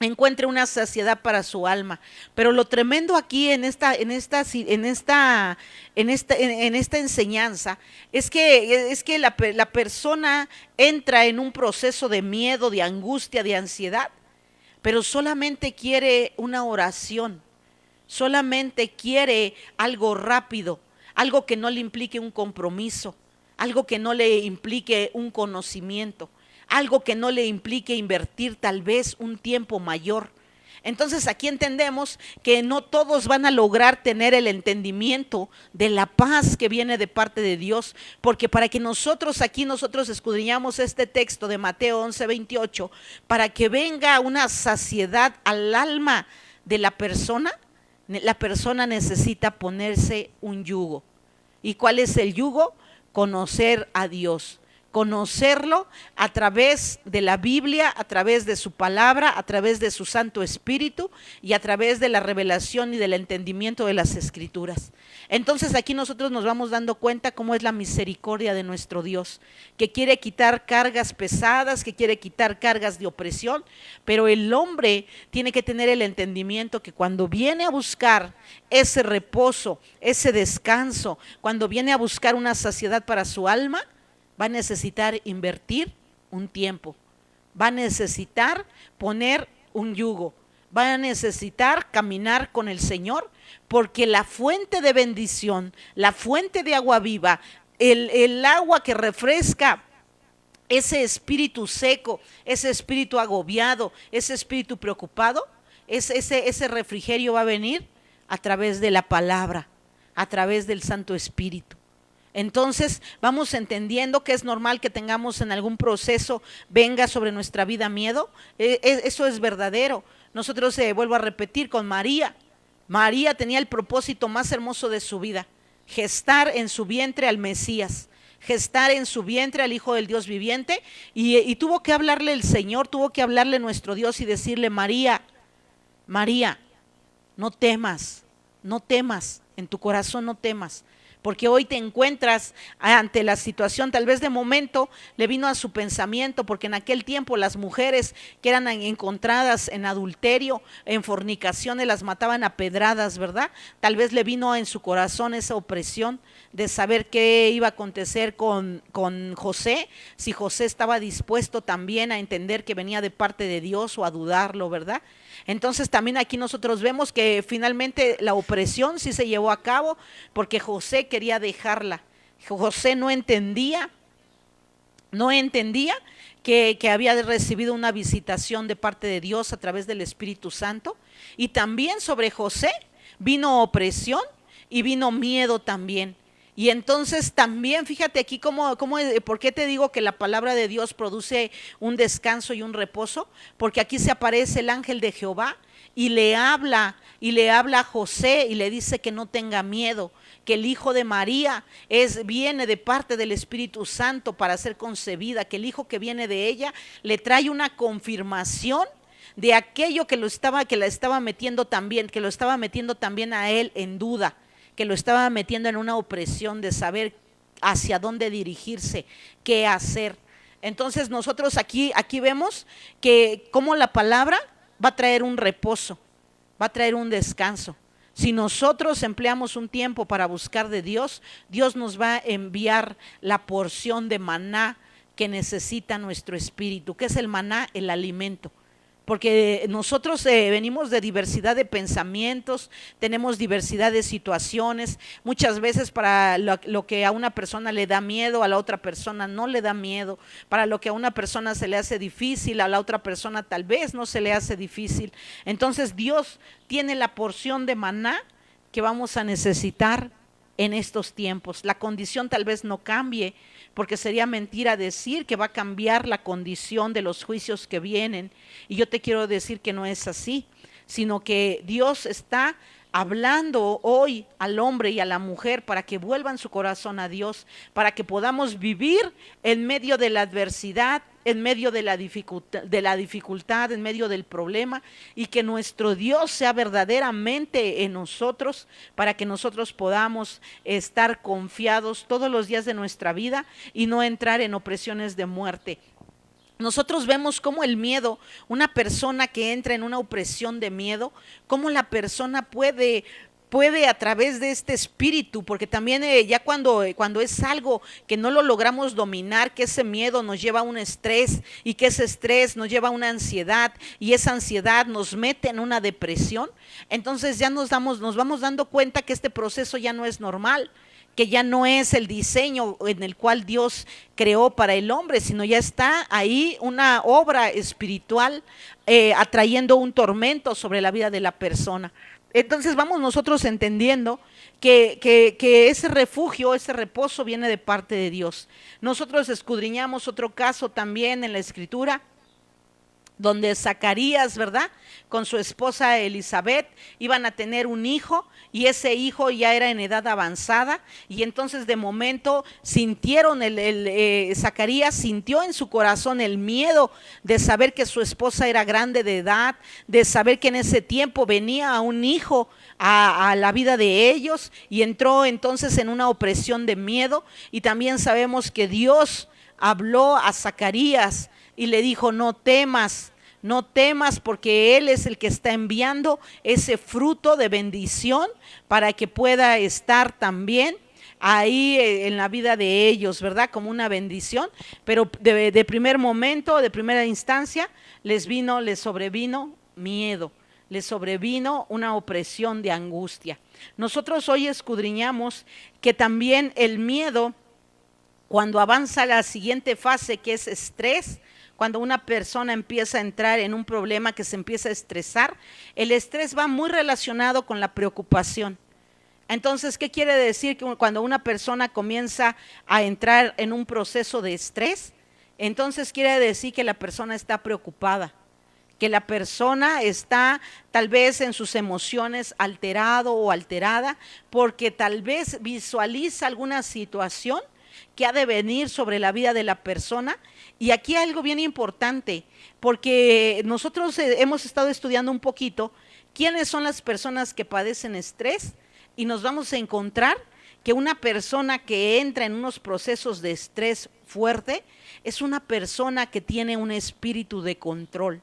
encuentre una saciedad para su alma. Pero lo tremendo aquí en esta enseñanza es que la persona entra en un proceso de miedo, de angustia, de ansiedad, pero solamente quiere una oración, solamente quiere algo rápido, algo que no le implique un compromiso, algo que no le implique un conocimiento, algo que no le implique invertir tal vez un tiempo mayor. Entonces aquí entendemos que no todos van a lograr tener el entendimiento de la paz que viene de parte de Dios, porque para que nosotros escudriñamos este texto de Mateo 11:28, para que venga una saciedad al alma de la persona necesita ponerse un yugo. ¿Y cuál es el yugo? Conocer a Dios. Conocerlo a través de la Biblia, a través de su palabra, a través de su Santo Espíritu, y a través de la revelación y del entendimiento de las Escrituras. Entonces aquí nosotros nos vamos dando cuenta cómo es la misericordia de nuestro Dios, que quiere quitar cargas pesadas, que quiere quitar cargas de opresión, pero el hombre tiene que tener el entendimiento que cuando viene a buscar ese reposo, ese descanso, cuando viene a buscar una saciedad para su alma, va a necesitar invertir un tiempo, va a necesitar poner un yugo, va a necesitar caminar con el Señor, porque la fuente de bendición, la fuente de agua viva, el agua que refresca ese espíritu seco, ese espíritu agobiado, ese espíritu preocupado, ese refrigerio va a venir a través de la palabra, a través del Santo Espíritu. Entonces vamos entendiendo que es normal que tengamos en algún proceso, venga sobre nuestra vida miedo. Eso es verdadero. Nosotros, vuelvo a repetir, con María tenía el propósito más hermoso de su vida, gestar en su vientre al Mesías, gestar en su vientre al Hijo del Dios viviente, y tuvo que hablarle el Señor, tuvo que hablarle nuestro Dios y decirle: María, María, no temas, no temas, en tu corazón no temas, porque hoy te encuentras ante la situación. Tal vez de momento le vino a su pensamiento, porque en aquel tiempo las mujeres que eran encontradas en adulterio, en fornicaciones, las mataban a pedradas, ¿verdad? Tal vez le vino en su corazón esa opresión de saber qué iba a acontecer con José, si José estaba dispuesto también a entender que venía de parte de Dios o a dudarlo, ¿verdad? Entonces también aquí nosotros vemos que finalmente la opresión sí se llevó a cabo, porque José quería dejarla. José no entendía que había recibido una visitación de parte de Dios a través del Espíritu Santo, y también sobre José vino opresión y vino miedo también. Y entonces también fíjate aquí ¿por qué te digo que la palabra de Dios produce un descanso y un reposo? Porque aquí se aparece el ángel de Jehová y le habla a José y le dice que no tenga miedo, que el hijo de María viene de parte del Espíritu Santo para ser concebida, que el hijo que viene de ella le trae una confirmación de aquello que lo estaba metiendo también a él en duda, que lo estaba metiendo en una opresión de saber hacia dónde dirigirse, qué hacer. Entonces nosotros aquí vemos que cómo la palabra va a traer un reposo, va a traer un descanso. Si nosotros empleamos un tiempo para buscar de Dios, Dios nos va a enviar la porción de maná que necesita nuestro espíritu. ¿Qué es el maná? El alimento. Porque nosotros venimos de diversidad de pensamientos, tenemos diversidad de situaciones. Muchas veces para lo que a una persona le da miedo, a la otra persona no le da miedo. Para lo que a una persona se le hace difícil, a la otra persona tal vez no se le hace difícil. Entonces Dios tiene la porción de maná que vamos a necesitar en estos tiempos. La condición tal vez no cambie, porque sería mentira decir que va a cambiar la condición de los juicios que vienen. Y yo te quiero decir que no es así, sino que Dios está hablando hoy al hombre y a la mujer para que vuelvan su corazón a Dios, para que podamos vivir en medio de la adversidad, en medio de la dificultad, en medio del problema, y que nuestro Dios sea verdaderamente en nosotros, para que nosotros podamos estar confiados todos los días de nuestra vida y no entrar en opresiones de muerte. Nosotros vemos cómo el miedo, una persona que entra en una opresión de miedo, cómo la persona puede a través de este espíritu, porque también ya cuando es algo que no lo logramos dominar, que ese miedo nos lleva a un estrés, y que ese estrés nos lleva a una ansiedad, y esa ansiedad nos mete en una depresión, entonces ya nos vamos dando cuenta que este proceso ya no es normal, que ya no es el diseño en el cual Dios creó para el hombre, sino ya está ahí una obra espiritual atrayendo un tormento sobre la vida de la persona. Entonces vamos nosotros entendiendo que ese refugio, ese reposo viene de parte de Dios. Nosotros escudriñamos otro caso también en la Escritura, donde Zacarías, ¿verdad?, con su esposa Elizabeth iban a tener un hijo, y ese hijo ya era en edad avanzada, y entonces de momento Zacarías sintió en su corazón el miedo de saber que su esposa era grande de edad, de saber que en ese tiempo venía un hijo a la vida de ellos, y entró entonces en una opresión de miedo. Y también sabemos que Dios habló a Zacarías y le dijo: no temas, no temas, porque Él es el que está enviando ese fruto de bendición para que pueda estar también ahí en la vida de ellos, ¿verdad?, como una bendición. Pero de primer momento, de primera instancia, les sobrevino miedo, les sobrevino una opresión de angustia. Nosotros hoy escudriñamos que también el miedo, cuando avanza a la siguiente fase, que es estrés, cuando una persona empieza a entrar en un problema, que se empieza a estresar, el estrés va muy relacionado con la preocupación. Entonces, ¿qué quiere decir? Que cuando una persona comienza a entrar en un proceso de estrés, entonces quiere decir que la persona está preocupada, que la persona está tal vez en sus emociones alterado o alterada, porque tal vez visualiza alguna situación que ha de venir sobre la vida de la persona. Y aquí hay algo bien importante, porque nosotros hemos estado estudiando un poquito quiénes son las personas que padecen estrés, y nos vamos a encontrar que una persona que entra en unos procesos de estrés fuerte es una persona que tiene un espíritu de control.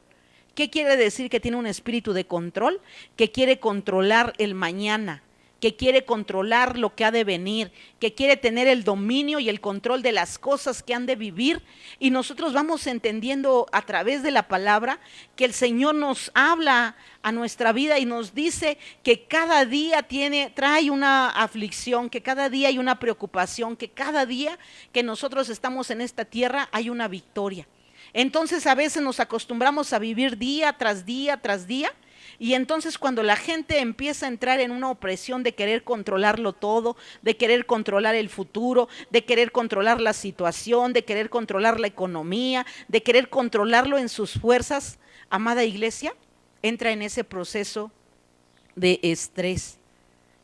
¿Qué quiere decir que tiene un espíritu de control? Que quiere controlar el mañana, que quiere controlar lo que ha de venir, que quiere tener el dominio y el control de las cosas que han de vivir. Y nosotros vamos entendiendo a través de la palabra que el Señor nos habla a nuestra vida y nos dice que cada día trae una aflicción, que cada día hay una preocupación, que cada día que nosotros estamos en esta tierra hay una victoria. Entonces a veces nos acostumbramos a vivir día tras día tras día, y entonces cuando la gente empieza a entrar en una opresión de querer controlarlo todo, de querer controlar el futuro, de querer controlar la situación, de querer controlar la economía, de querer controlarlo en sus fuerzas, amada iglesia, entra en ese proceso de estrés.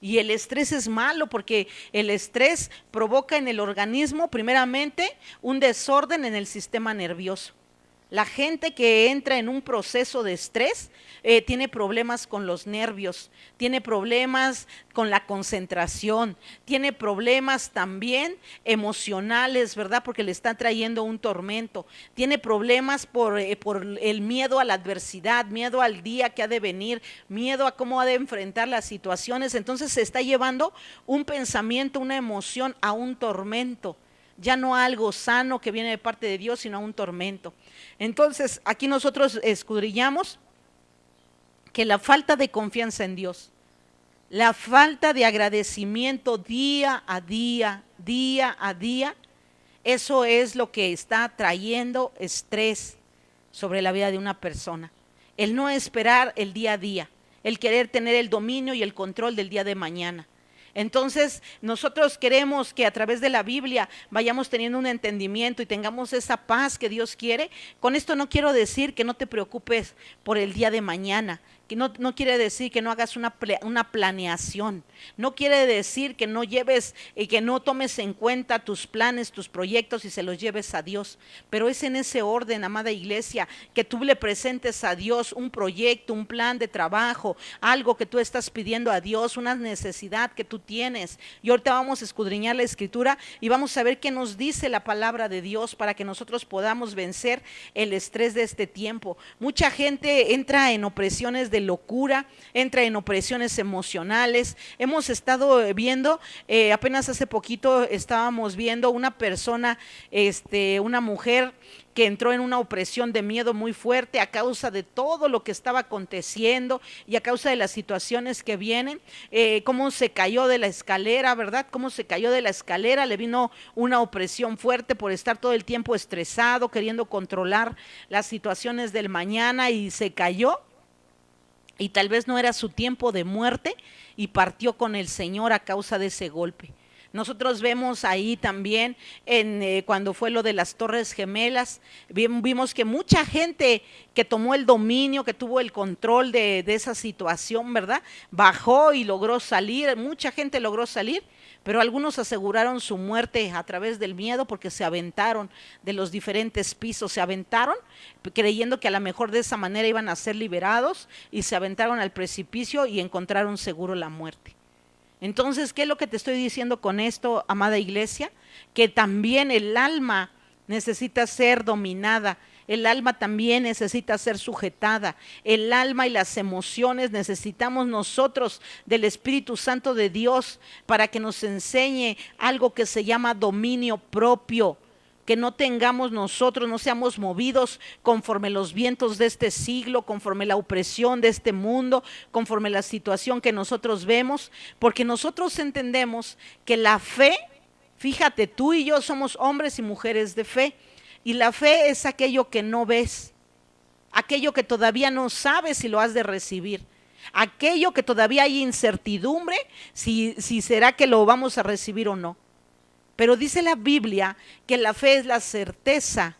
Y el estrés es malo porque el estrés provoca en el organismo primeramente un desorden en el sistema nervioso. La gente que entra en un proceso de estrés tiene problemas con los nervios, tiene problemas con la concentración, tiene problemas también emocionales, ¿verdad? Porque le está trayendo un tormento, tiene problemas por el miedo a la adversidad, miedo al día que ha de venir, miedo a cómo ha de enfrentar las situaciones. Entonces se está llevando un pensamiento, una emoción a un tormento. Ya no a algo sano que viene de parte de Dios, sino a un tormento. Entonces, aquí nosotros escudriñamos que la falta de confianza en Dios, la falta de agradecimiento día a día, eso es lo que está trayendo estrés sobre la vida de una persona. El no esperar el día a día, el querer tener el dominio y el control del día de mañana. Entonces nosotros queremos que a través de la Biblia vayamos teniendo un entendimiento y tengamos esa paz que Dios quiere. Con esto no quiero decir que no te preocupes por el día de mañana, que no quiere decir que no hagas una planeación, no quiere decir que no lleves y que no tomes en cuenta tus planes, tus proyectos y se los lleves a Dios, pero es en ese orden, amada iglesia, que tú le presentes a Dios un proyecto, un plan de trabajo, algo que tú estás pidiendo a Dios, una necesidad que tú tienes. Y ahorita vamos a escudriñar la escritura y vamos a ver qué nos dice la palabra de Dios para que nosotros podamos vencer el estrés de este tiempo. Mucha gente entra en opresiones de locura, entra en opresiones emocionales. Hemos estado viendo, apenas hace poquito estábamos viendo una persona, una mujer que entró en una opresión de miedo muy fuerte a causa de todo lo que estaba aconteciendo y a causa de las situaciones que vienen, cómo se cayó de la escalera, ¿verdad? Cómo se cayó de la escalera, le vino una opresión fuerte por estar todo el tiempo estresado, queriendo controlar las situaciones del mañana, y se cayó. Y tal vez no era su tiempo de muerte y partió con el Señor a causa de ese golpe. Nosotros vemos ahí también cuando fue lo de las Torres Gemelas, vimos que mucha gente que tomó el dominio, que tuvo el control de esa situación, ¿verdad? Bajó y logró salir, mucha gente logró salir, pero algunos aseguraron su muerte a través del miedo porque se aventaron de los diferentes pisos, se aventaron creyendo que a lo mejor de esa manera iban a ser liberados, y se aventaron al precipicio y encontraron seguro la muerte. Entonces, ¿qué es lo que te estoy diciendo con esto, amada iglesia? Que también el alma necesita ser dominada, el alma también necesita ser sujetada, el alma y las emociones necesitamos nosotros del Espíritu Santo de Dios para que nos enseñe algo que se llama dominio propio. Que no tengamos nosotros, no seamos movidos conforme los vientos de este siglo, conforme la opresión de este mundo, conforme la situación que nosotros vemos, porque nosotros entendemos que la fe, fíjate, tú y yo somos hombres y mujeres de fe, y la fe es aquello que no ves, aquello que todavía no sabes si lo has de recibir, aquello que todavía hay incertidumbre si será que lo vamos a recibir o no. Pero dice la Biblia que la fe es la certeza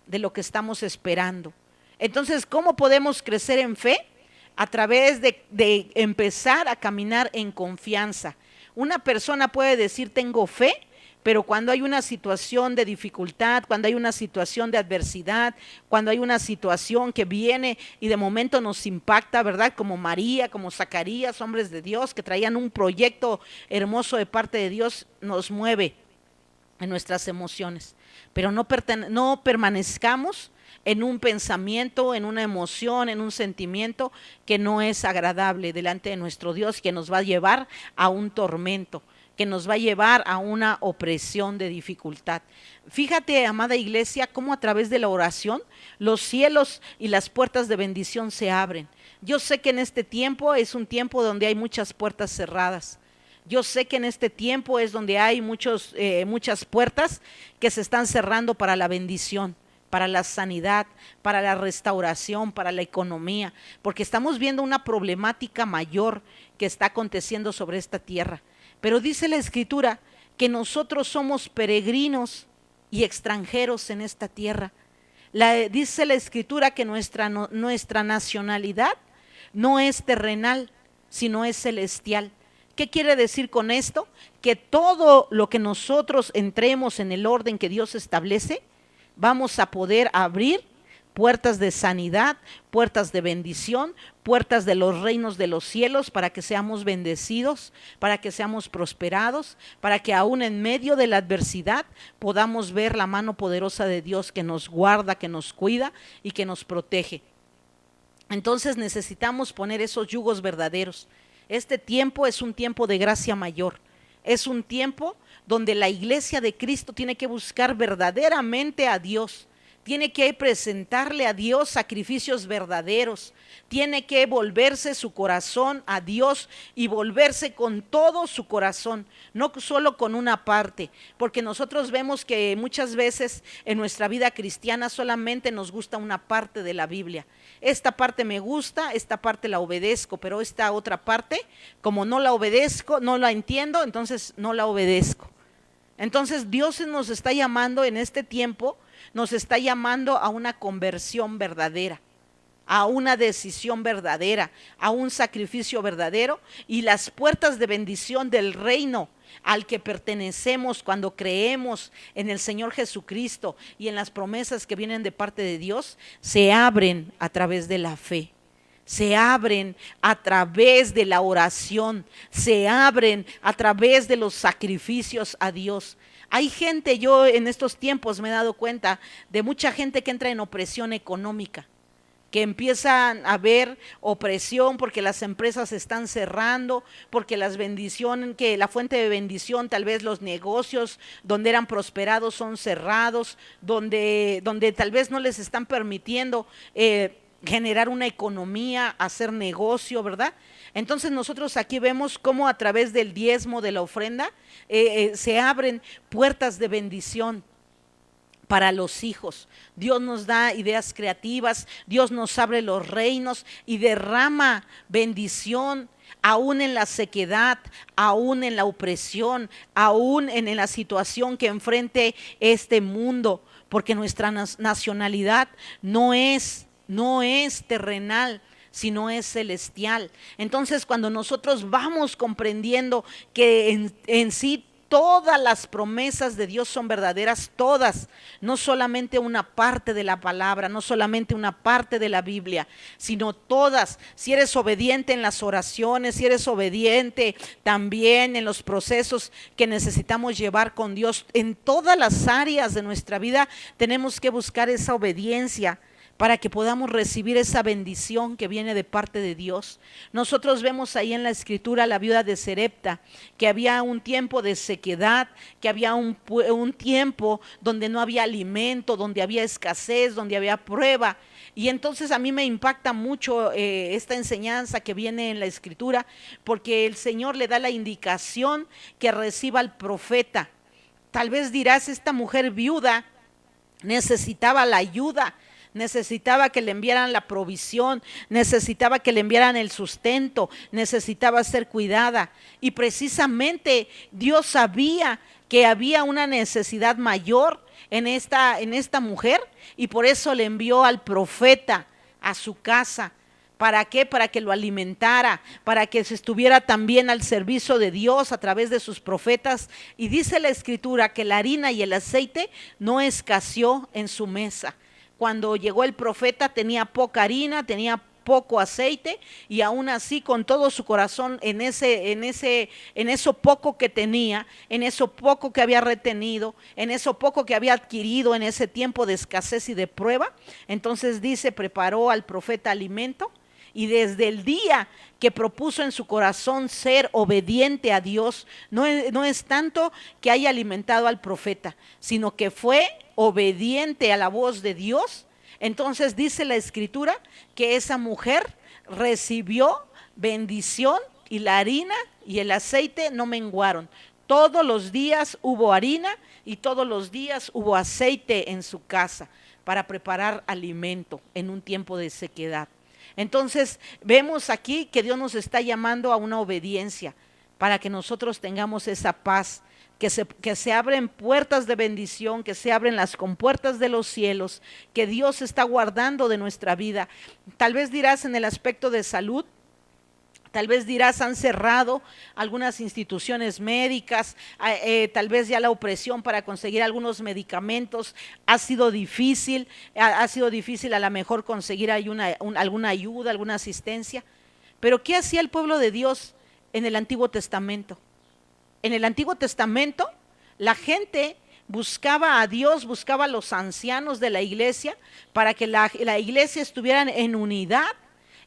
de lo que estamos esperando. Entonces, ¿cómo podemos crecer en fe? A través de empezar a caminar en confianza. Una persona puede decir tengo fe, pero cuando hay una situación de dificultad, cuando hay una situación de adversidad, cuando hay una situación que viene y de momento nos impacta, ¿verdad? Como María, como Zacarías, hombres de Dios que traían un proyecto hermoso de parte de Dios, nos mueve en nuestras emociones. Pero no permanezcamos en un pensamiento, en una emoción, en un sentimiento que no es agradable delante de nuestro Dios, que nos va a llevar a un tormento, que nos va a llevar a una opresión de dificultad. Fíjate, amada iglesia, cómo a través de la oración los cielos y las puertas de bendición se abren. Yo sé que en este tiempo es un tiempo donde hay muchas puertas cerradas. Yo sé que en este tiempo es donde hay muchas puertas que se están cerrando para la bendición, para la sanidad, para la restauración, para la economía, porque estamos viendo una problemática mayor que está aconteciendo sobre esta tierra. Pero dice la Escritura que nosotros somos peregrinos y extranjeros en esta tierra. Dice la Escritura que nuestra nacionalidad no es terrenal, sino es celestial. ¿Qué quiere decir con esto? Que todo lo que nosotros entremos en el orden que Dios establece, vamos a poder abrir puertas de sanidad, puertas de bendición, puertas de los reinos de los cielos para que seamos bendecidos, para que seamos prosperados, para que aún en medio de la adversidad podamos ver la mano poderosa de Dios que nos guarda, que nos cuida y que nos protege. Entonces necesitamos poner esos yugos verdaderos. Este tiempo es un tiempo de gracia mayor. Es un tiempo donde la iglesia de Cristo tiene que buscar verdaderamente a Dios. Tiene que presentarle a Dios sacrificios verdaderos. Tiene que volverse su corazón a Dios y volverse con todo su corazón, no solo con una parte, porque nosotros vemos que muchas veces en nuestra vida cristiana solamente nos gusta una parte de la Biblia. Esta parte me gusta, esta parte la obedezco, pero esta otra parte, como no la obedezco, no la entiendo, entonces no la obedezco. Entonces Dios nos está llamando en este tiempo, nos está llamando a una conversión verdadera, a una decisión verdadera, a un sacrificio verdadero, y las puertas de bendición del reino al que pertenecemos cuando creemos en el Señor Jesucristo y en las promesas que vienen de parte de Dios, se abren a través de la fe. Se abren a través de la oración, se abren a través de los sacrificios a Dios. Hay gente, yo en estos tiempos me he dado cuenta de mucha gente que entra en opresión económica, que empiezan a haber opresión porque las empresas se están cerrando, porque las bendiciones, que la fuente de bendición, tal vez los negocios donde eran prosperados son cerrados, donde tal vez no les están permitiendo generar una economía, hacer negocio, ¿verdad? Entonces nosotros aquí vemos cómo a través del diezmo, de la ofrenda, se abren puertas de bendición para los hijos. Dios nos da ideas creativas, Dios nos abre los reinos y derrama bendición aún en la sequedad, aún en la opresión, aún en la situación que enfrente este mundo, porque nuestra nacionalidad no es terrenal, sino es celestial. Entonces, cuando nosotros vamos comprendiendo que en sí todas las promesas de Dios son verdaderas, todas, no solamente una parte de la palabra, no solamente una parte de la Biblia, sino todas. Si eres obediente en las oraciones, si eres obediente también en los procesos que necesitamos llevar con Dios, en todas las áreas de nuestra vida tenemos que buscar esa obediencia para que podamos recibir esa bendición que viene de parte de Dios. Nosotros vemos ahí en la Escritura la viuda de Sarepta, que había un tiempo de sequedad, que había un tiempo donde no había alimento, donde había escasez, donde había prueba. Y entonces a mí me impacta mucho esta enseñanza que viene en la Escritura, porque el Señor le da la indicación que reciba al profeta. Tal vez dirás, esta mujer viuda necesitaba la ayuda, necesitaba que le enviaran la provisión, necesitaba que le enviaran el sustento, necesitaba ser cuidada. Y precisamente Dios sabía que había una necesidad mayor en esta mujer, y por eso le envió al profeta a su casa. ¿Para qué? Para que lo alimentara, para que se estuviera también al servicio de Dios a través de sus profetas. Y dice la Escritura que la harina y el aceite no escaseó en su mesa. Cuando llegó el profeta tenía poca harina, tenía poco aceite, y aún así con todo su corazón en eso poco que tenía, en eso poco que había retenido, en eso poco que había adquirido en ese tiempo de escasez y de prueba, entonces dice, preparó al profeta alimento. Y desde el día que propuso en su corazón ser obediente a Dios, no es tanto que haya alimentado al profeta, sino que fue obediente a la voz de Dios. Entonces dice la Escritura que esa mujer recibió bendición, y la harina y el aceite no menguaron. Todos los días hubo harina y todos los días hubo aceite en su casa para preparar alimento en un tiempo de sequedad. Entonces vemos aquí que Dios nos está llamando a una obediencia para que nosotros tengamos esa paz, que se abren puertas de bendición, que se abren las compuertas de los cielos, que Dios está guardando de nuestra vida. Tal vez dirás en el aspecto de salud, tal vez dirás, han cerrado algunas instituciones médicas, tal vez ya la opresión para conseguir algunos medicamentos ha sido difícil a lo mejor conseguir alguna ayuda, alguna asistencia. Pero ¿qué hacía el pueblo de Dios en el Antiguo Testamento? En el Antiguo Testamento la gente buscaba a Dios, buscaba a los ancianos de la iglesia para que la iglesia estuviera en unidad,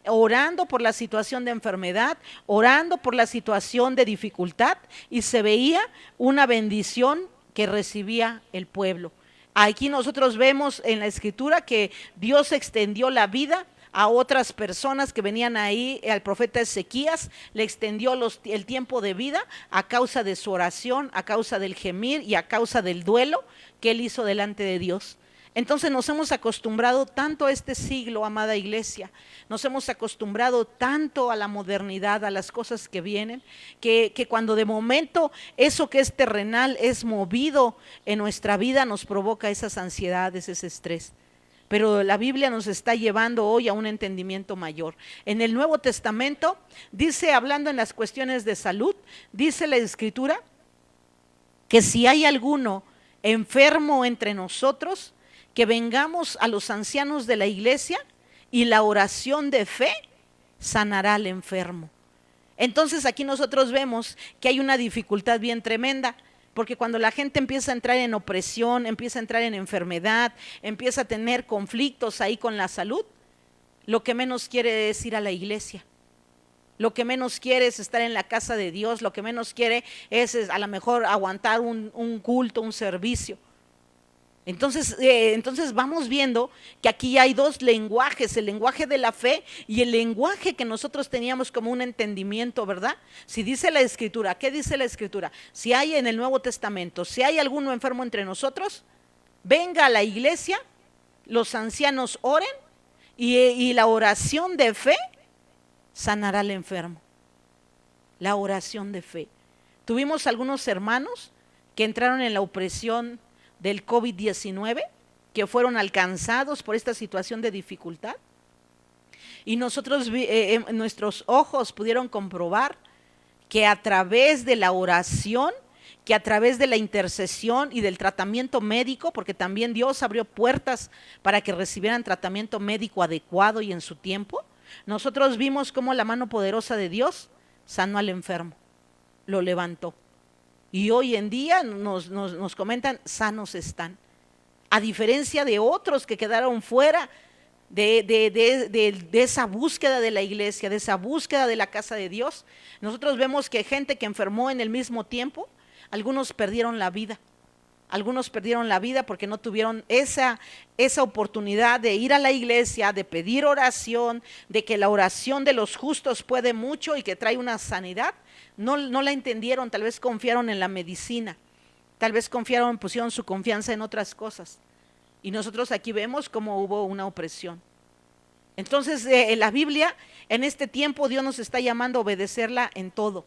orando por la situación de enfermedad, orando por la situación de dificultad, y se veía una bendición que recibía el pueblo. Aquí nosotros vemos en la Escritura que Dios extendió la vida a otras personas que venían ahí. Al profeta Ezequías le extendió el tiempo de vida a causa de su oración, a causa del gemir y a causa del duelo que él hizo delante de Dios. Entonces nos hemos acostumbrado tanto a este siglo, amada iglesia, nos hemos acostumbrado tanto a la modernidad, a las cosas que vienen, que cuando de momento eso que es terrenal es movido en nuestra vida, nos provoca esas ansiedades, ese estrés. Pero la Biblia nos está llevando hoy a un entendimiento mayor. En el Nuevo Testamento dice, hablando en las cuestiones de salud, dice la Escritura que si hay alguno enfermo entre nosotros, que vengamos a los ancianos de la iglesia y la oración de fe sanará al enfermo. Entonces aquí nosotros vemos que hay una dificultad bien tremenda, porque cuando la gente empieza a entrar en opresión, empieza a entrar en enfermedad, empieza a tener conflictos ahí con la salud, lo que menos quiere es ir a la iglesia. Lo que menos quiere es estar en la casa de Dios, lo que menos quiere es a lo mejor aguantar un culto, un servicio. Entonces vamos viendo que aquí hay dos lenguajes, el lenguaje de la fe y el lenguaje que nosotros teníamos como un entendimiento, ¿verdad? Si dice la Escritura, ¿qué dice la Escritura? Si hay en el Nuevo Testamento, si hay alguno enfermo entre nosotros, venga a la iglesia, los ancianos oren y la oración de fe sanará al enfermo. La oración de fe. Tuvimos algunos hermanos que entraron en la opresión del COVID-19, que fueron alcanzados por esta situación de dificultad, y nosotros nuestros ojos pudieron comprobar que a través de la oración, que a través de la intercesión y del tratamiento médico, porque también Dios abrió puertas para que recibieran tratamiento médico adecuado y en su tiempo, nosotros vimos cómo la mano poderosa de Dios sanó al enfermo, lo levantó. Y hoy en día nos comentan, sanos están. A diferencia de otros que quedaron fuera de esa búsqueda de la iglesia, de esa búsqueda de la casa de Dios, nosotros vemos que gente que enfermó en el mismo tiempo, algunos perdieron la vida. Algunos perdieron la vida porque no tuvieron esa oportunidad de ir a la iglesia, de pedir oración, de que la oración de los justos puede mucho y que trae una sanidad. No la entendieron, tal vez confiaron en la medicina, tal vez pusieron su confianza en otras cosas. Y nosotros aquí vemos cómo hubo una opresión. Entonces, en la Biblia, en este tiempo, Dios nos está llamando a obedecerla en todo.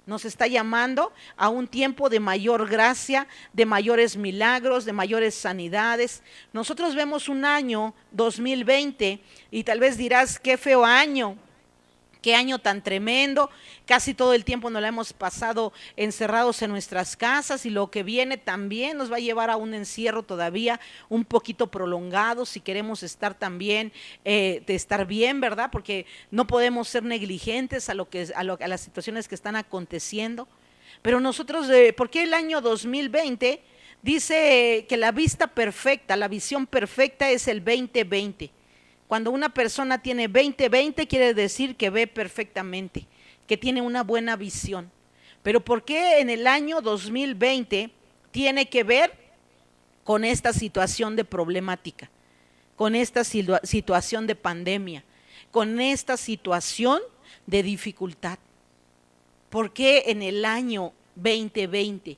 Nos está llamando a un tiempo de mayor gracia, de mayores milagros, de mayores sanidades. Nosotros vemos un año 2020 y tal vez dirás, qué feo año. Qué año tan tremendo, casi todo el tiempo nos la hemos pasado encerrados en nuestras casas y lo que viene también nos va a llevar a un encierro todavía un poquito prolongado si queremos estar también, de estar bien, ¿verdad? Porque no podemos ser negligentes a las situaciones que están aconteciendo. Pero nosotros, ¿por qué el año 2020 dice que la vista perfecta, la visión perfecta es el 2020? Cuando una persona tiene 20/20 quiere decir que ve perfectamente, que tiene una buena visión. Pero ¿por qué en el año 2020 tiene que ver con esta situación de problemática, con esta situación de pandemia, con esta situación de dificultad? ¿Por qué en el año 2020?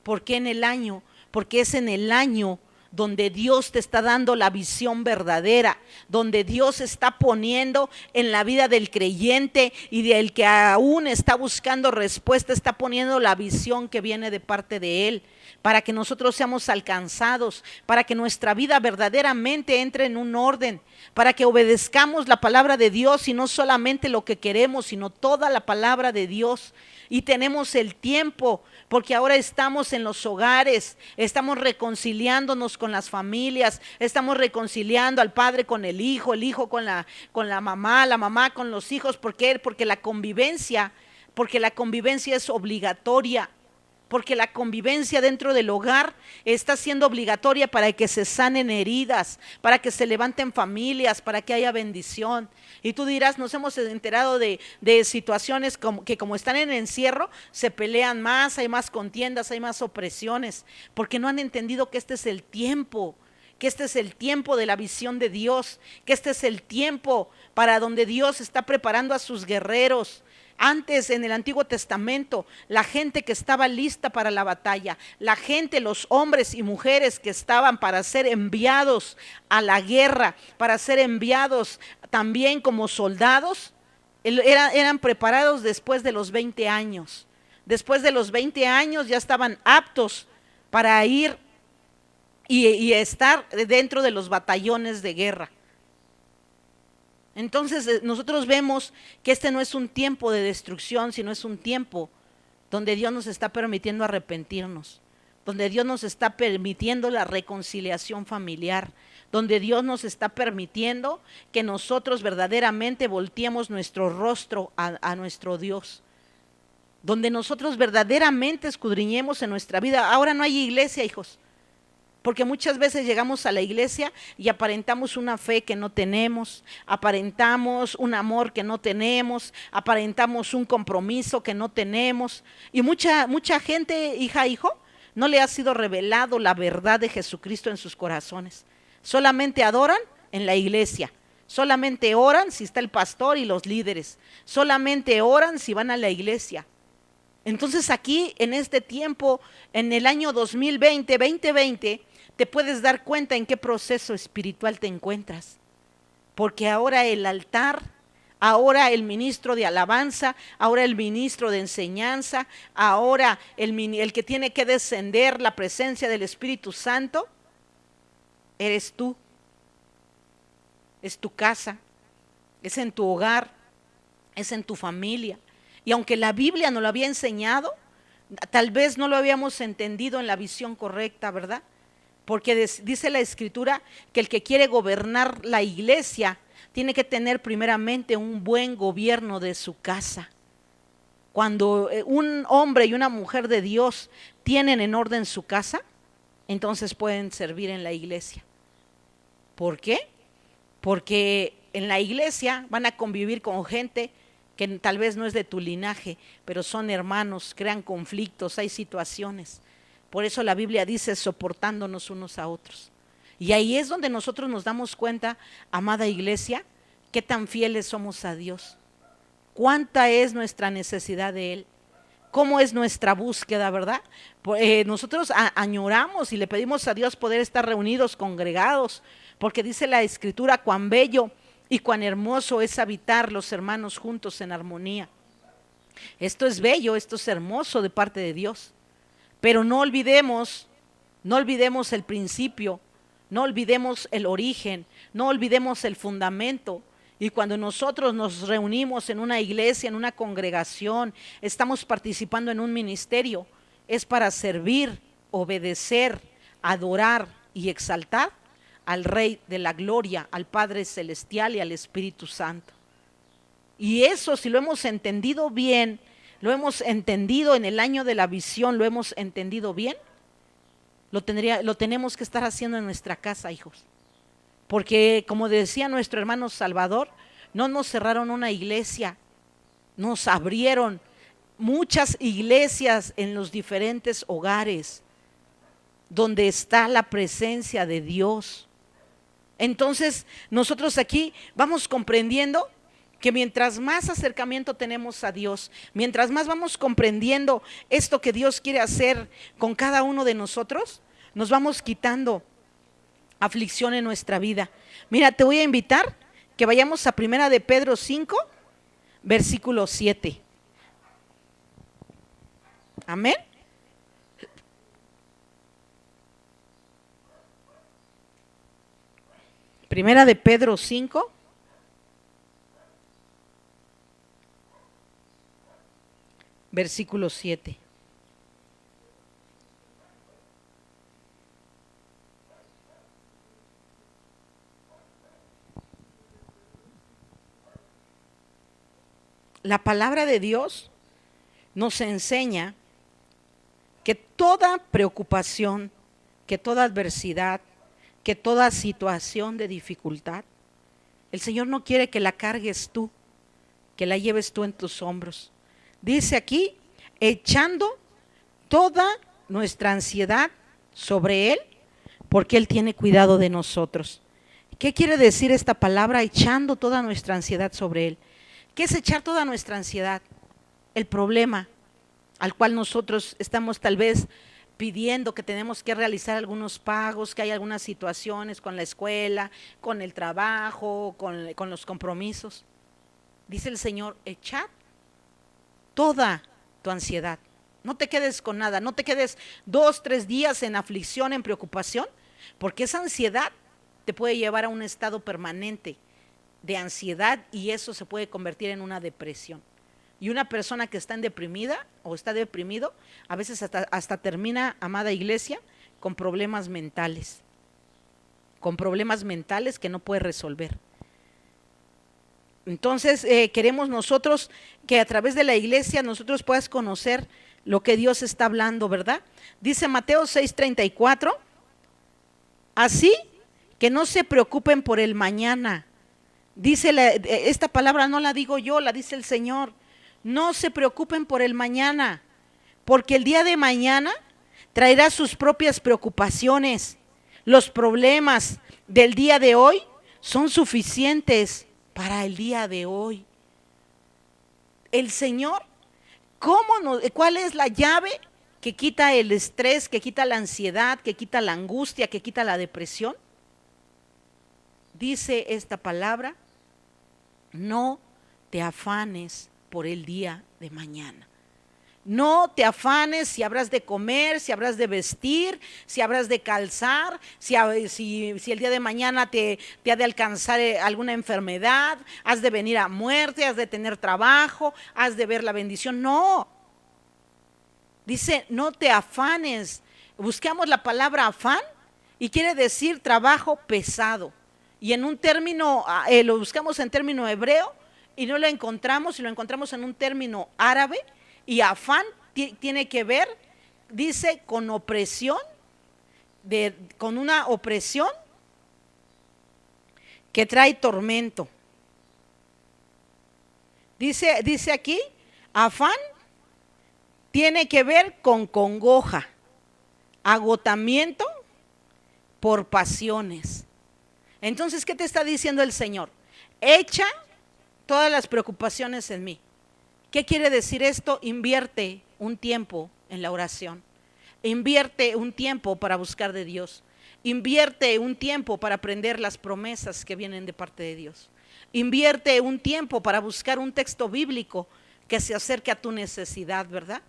¿Por qué en el año? Porque es en el año donde Dios te está dando la visión verdadera, donde Dios está poniendo en la vida del creyente y del que aún está buscando respuesta, está poniendo la visión que viene de parte de Él, para que nosotros seamos alcanzados, para que nuestra vida verdaderamente entre en un orden, para que obedezcamos la palabra de Dios y no solamente lo que queremos, sino toda la palabra de Dios. Y tenemos el tiempo, porque ahora estamos en los hogares, estamos reconciliándonos con las familias, estamos reconciliando al padre con el hijo con la mamá con los hijos. ¿Por qué? Porque la convivencia es obligatoria. Porque la convivencia dentro del hogar está siendo obligatoria para que se sanen heridas, para que se levanten familias, para que haya bendición. Y tú dirás, nos hemos enterado de situaciones que como están en encierro, se pelean más, hay más contiendas, hay más opresiones, porque no han entendido que este es el tiempo, que este es el tiempo de la visión de Dios, que este es el tiempo para donde Dios está preparando a sus guerreros. Antes, en el Antiguo Testamento, la gente que estaba lista para la batalla, la gente, los hombres y mujeres que estaban para ser enviados a la guerra, para ser enviados también como soldados, eran preparados después de los 20 años. Después de los 20 años ya estaban aptos para ir y estar dentro de los batallones de guerra. Entonces nosotros vemos que este no es un tiempo de destrucción, sino es un tiempo donde Dios nos está permitiendo arrepentirnos, donde Dios nos está permitiendo la reconciliación familiar, donde Dios nos está permitiendo que nosotros verdaderamente volteemos nuestro rostro a nuestro Dios, donde nosotros verdaderamente escudriñemos en nuestra vida. Ahora no hay iglesia, hijos. Porque muchas veces llegamos a la iglesia y aparentamos una fe que no tenemos, aparentamos un amor que no tenemos, aparentamos un compromiso que no tenemos. Y mucha gente, hija, hijo, no le ha sido revelado la verdad de Jesucristo en sus corazones. Solamente adoran en la iglesia, solamente oran si está el pastor y los líderes, solamente oran si van a la iglesia. Entonces aquí en este tiempo, en el año 2020, te puedes dar cuenta en qué proceso espiritual te encuentras. Porque ahora el altar, ahora el ministro de alabanza, ahora el ministro de enseñanza, ahora el que tiene que descender la presencia del Espíritu Santo, eres tú. Es tu casa, es en tu hogar, es en tu familia. Y aunque la Biblia nos lo había enseñado, tal vez no lo habíamos entendido en la visión correcta, ¿verdad? Porque dice la Escritura que el que quiere gobernar la iglesia tiene que tener primeramente un buen gobierno de su casa. Cuando un hombre y una mujer de Dios tienen en orden su casa, entonces pueden servir en la iglesia. ¿Por qué? Porque en la iglesia van a convivir con gente que tal vez no es de tu linaje, pero son hermanos, crean conflictos, hay situaciones. Por eso la Biblia dice soportándonos unos a otros. Y ahí es donde nosotros nos damos cuenta, amada iglesia, qué tan fieles somos a Dios. Cuánta es nuestra necesidad de Él. Cómo es nuestra búsqueda, ¿verdad? Nosotros añoramos y le pedimos a Dios poder estar reunidos, congregados, porque dice la Escritura cuán bello y cuán hermoso es habitar los hermanos juntos en armonía. Esto es bello, esto es hermoso de parte de Dios. Pero no olvidemos el principio, no olvidemos el origen, no olvidemos el fundamento. Y cuando nosotros nos reunimos en una iglesia, en una congregación, estamos participando en un ministerio, es para servir, obedecer, adorar y exaltar al Rey de la Gloria, al Padre Celestial y al Espíritu Santo. Y eso, si lo hemos entendido bien, lo hemos entendido en el año de la visión, lo hemos entendido bien, lo tenemos que estar haciendo en nuestra casa, hijos. Porque como decía nuestro hermano Salvador, no nos cerraron una iglesia, nos abrieron muchas iglesias en los diferentes hogares donde está la presencia de Dios. Entonces nosotros aquí vamos comprendiendo que mientras más acercamiento tenemos a Dios, mientras más vamos comprendiendo esto que Dios quiere hacer con cada uno de nosotros, nos vamos quitando aflicción en nuestra vida. Mira, te voy a invitar que vayamos a 1 de Pedro 5, versículo 7. Amén. Primera de Pedro 5, versículo 7. La palabra de Dios nos enseña que toda preocupación, que toda adversidad, que toda situación de dificultad, el Señor no quiere que la cargues tú, que la lleves tú en tus hombros. Dice aquí, echando toda nuestra ansiedad sobre Él, porque Él tiene cuidado de nosotros. ¿Qué quiere decir esta palabra, echando toda nuestra ansiedad sobre Él? ¿Qué es echar toda nuestra ansiedad? El problema al cual nosotros estamos tal vez pidiendo que tenemos que realizar algunos pagos, que hay algunas situaciones con la escuela, con el trabajo, con los compromisos. Dice el Señor, echad toda tu ansiedad. No te quedes con nada, no te quedes 2, 3 días en aflicción, en preocupación, porque esa ansiedad te puede llevar a un estado permanente de ansiedad y eso se puede convertir en una depresión. Y una persona que está deprimida o está deprimido, a veces hasta termina, amada iglesia, con problemas mentales que no puede resolver. Entonces queremos nosotros que a través de la iglesia nosotros puedas conocer lo que Dios está hablando, ¿verdad? Dice Mateo 6:34, así que no se preocupen por el mañana. Dice esta palabra no la digo yo, la dice el Señor. No se preocupen por el mañana, porque el día de mañana traerá sus propias preocupaciones. Los problemas del día de hoy son suficientes para el día de hoy. El Señor, ¿cuál es la llave que quita el estrés, que quita la ansiedad, que quita la angustia, que quita la depresión? Dice esta palabra, no te afanes por el día de mañana. No te afanes si habrás de comer, si habrás de vestir, si habrás de calzar, si el día de mañana te ha de alcanzar alguna enfermedad, has de venir a muerte, has de tener trabajo, has de ver la bendición. No. Dice, no te afanes. Buscamos la palabra afán y quiere decir trabajo pesado. Y en un término, lo buscamos en término hebreo y no lo encontramos, y lo encontramos en un término árabe. Y afán tiene que ver, dice, con opresión, con una opresión que trae tormento. Dice aquí, afán tiene que ver con congoja, agotamiento por pasiones. Entonces, ¿qué te está diciendo el Señor? Echa todas las preocupaciones en mí. ¿Qué quiere decir esto? Invierte un tiempo en la oración. Invierte un tiempo para buscar de Dios. Invierte un tiempo para aprender las promesas que vienen de parte de Dios. Invierte un tiempo para buscar un texto bíblico que se acerque a tu necesidad, ¿verdad?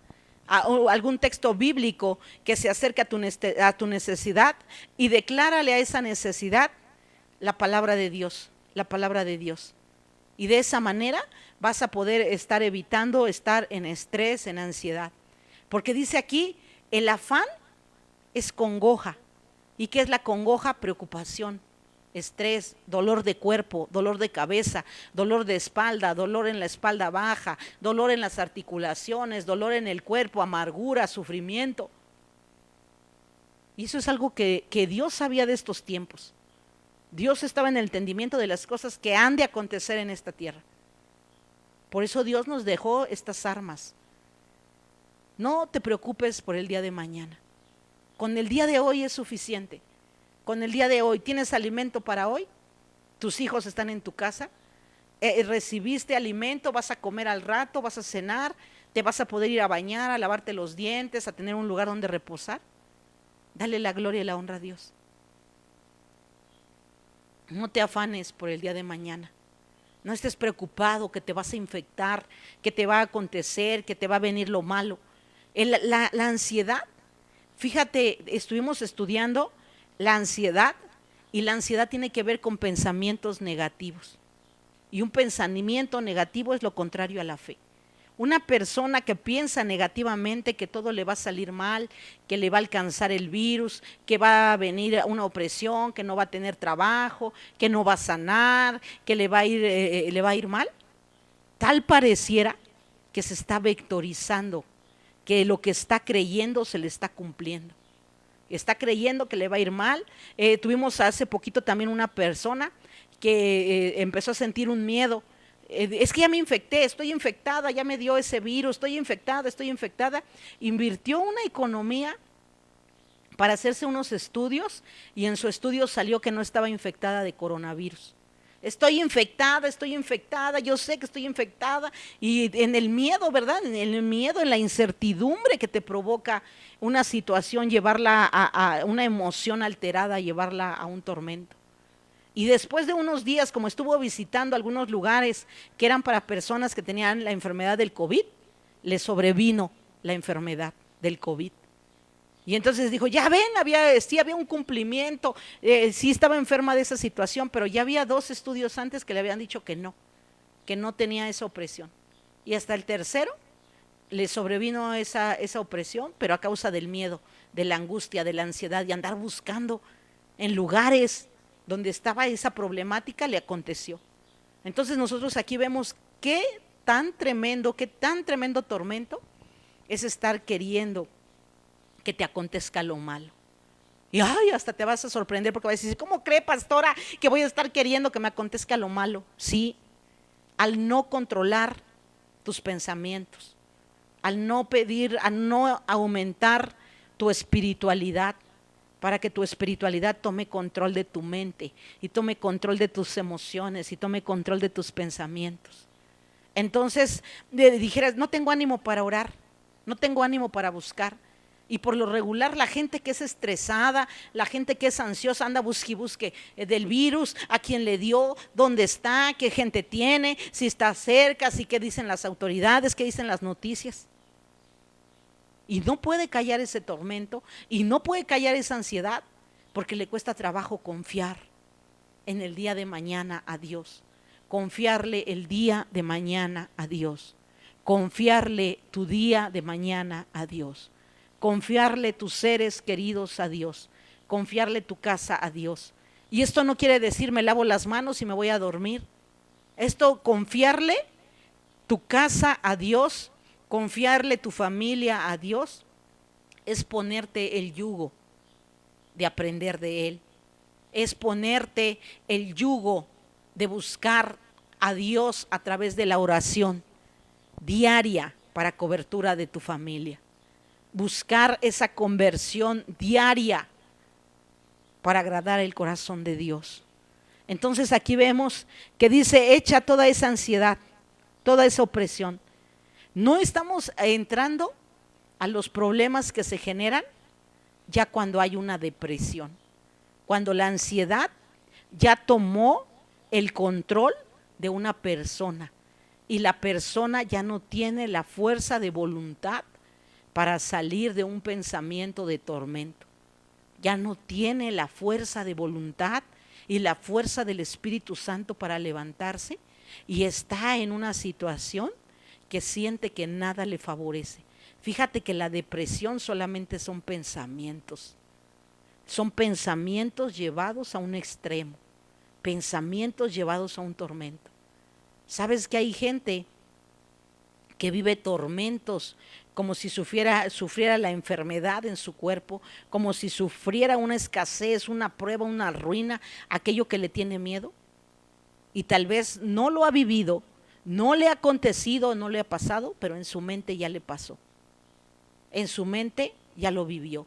O algún texto bíblico que se acerque a tu necesidad y declárale a esa necesidad la palabra de Dios, la palabra de Dios. Y de esa manera vas a poder estar evitando estar en estrés, en ansiedad. Porque dice aquí, el afán es congoja. ¿Y qué es la congoja? Preocupación, estrés, dolor de cuerpo, dolor de cabeza, dolor de espalda, dolor en la espalda baja, dolor en las articulaciones, dolor en el cuerpo, amargura, sufrimiento. Y eso es algo que Dios sabía de estos tiempos. Dios estaba en el entendimiento de las cosas que han de acontecer en esta tierra. Por eso Dios nos dejó estas armas. No te preocupes por el día de mañana. Con el día de hoy es suficiente. Con el día de hoy, ¿tienes alimento para hoy? ¿Tus hijos están en tu casa? ¿Recibiste alimento? ¿Vas a comer al rato? ¿Vas a cenar? ¿Te vas a poder ir a bañar, a lavarte los dientes, a tener un lugar donde reposar? Dale la gloria y la honra a Dios. No te afanes por el día de mañana. No estés preocupado que te vas a infectar, que te va a acontecer, que te va a venir lo malo. La ansiedad, fíjate, estuvimos estudiando la ansiedad y la ansiedad tiene que ver con pensamientos negativos. Y un pensamiento negativo es lo contrario a la fe. Una persona que piensa negativamente que todo le va a salir mal, que le va a alcanzar el virus, que va a venir una opresión, que no va a tener trabajo, que no va a sanar, que le va a ir mal, tal pareciera que se está vectorizando, que lo que está creyendo se le está cumpliendo. Está creyendo que le va a ir mal. Tuvimos hace poquito también una persona que empezó a sentir un miedo. Es que ya me infecté, estoy infectada, ya me dio ese virus, estoy infectada. Invirtió una economía para hacerse unos estudios y en su estudio salió que no estaba infectada de coronavirus. Estoy infectada, yo sé que estoy infectada y en el miedo, ¿verdad? En el miedo, en la incertidumbre que te provoca una situación, llevarla a una emoción alterada, llevarla a un tormento. Y después de unos días, como estuvo visitando algunos lugares que eran para personas que tenían la enfermedad del COVID, le sobrevino la enfermedad del COVID. Y entonces dijo, ya ven, sí había un cumplimiento, sí estaba enferma de esa situación, pero ya había 2 estudios antes que le habían dicho que no tenía esa opresión. Y hasta el tercero le sobrevino esa opresión, pero a causa del miedo, de la angustia, de la ansiedad y andar buscando en lugares donde estaba esa problemática, le aconteció. Entonces nosotros aquí vemos qué tan tremendo tormento es estar queriendo que te acontezca lo malo. Y hasta te vas a sorprender porque vas a decir, ¿cómo cree, pastora, que voy a estar queriendo que me acontezca lo malo? Sí, al no controlar tus pensamientos, al no aumentar tu espiritualidad, para que tu espiritualidad tome control de tu mente y tome control de tus emociones y tome control de tus pensamientos. Entonces dijeras, no tengo ánimo para orar, no tengo ánimo para buscar. Y por lo regular la gente que es estresada, la gente que es ansiosa anda busque del virus, a quién le dio, dónde está, qué gente tiene, si está cerca, si qué dicen las autoridades, qué dicen las noticias. Y no puede callar ese tormento y no puede callar esa ansiedad porque le cuesta trabajo confiar en el día de mañana a Dios, confiarle el día de mañana a Dios, confiarle tu día de mañana a Dios, confiarle tus seres queridos a Dios, confiarle tu casa a Dios. Y esto no quiere decir me lavo las manos y me voy a dormir. Esto, confiarle tu casa a Dios, confiarle tu familia a Dios, es ponerte el yugo de aprender de Él, es ponerte el yugo de buscar a Dios a través de la oración diaria para cobertura de tu familia, buscar esa conversión diaria para agradar el corazón de Dios. Entonces aquí vemos que dice, echa toda esa ansiedad, toda esa opresión. No estamos entrando a los problemas que se generan ya cuando hay una depresión, cuando la ansiedad ya tomó el control de una persona y la persona ya no tiene la fuerza de voluntad para salir de un pensamiento de tormento. Ya no tiene la fuerza de voluntad y la fuerza del Espíritu Santo para levantarse y está en una situación que siente que nada le favorece. Fíjate que la depresión solamente son pensamientos llevados a un extremo, pensamientos llevados a un tormento. ¿Sabes que hay gente que vive tormentos como si sufriera la enfermedad en su cuerpo, como si sufriera una escasez, una prueba, una ruina, aquello que le tiene miedo? Y tal vez no lo ha vivido, no le ha acontecido, no le ha pasado, pero en su mente ya le pasó. En su mente ya lo vivió.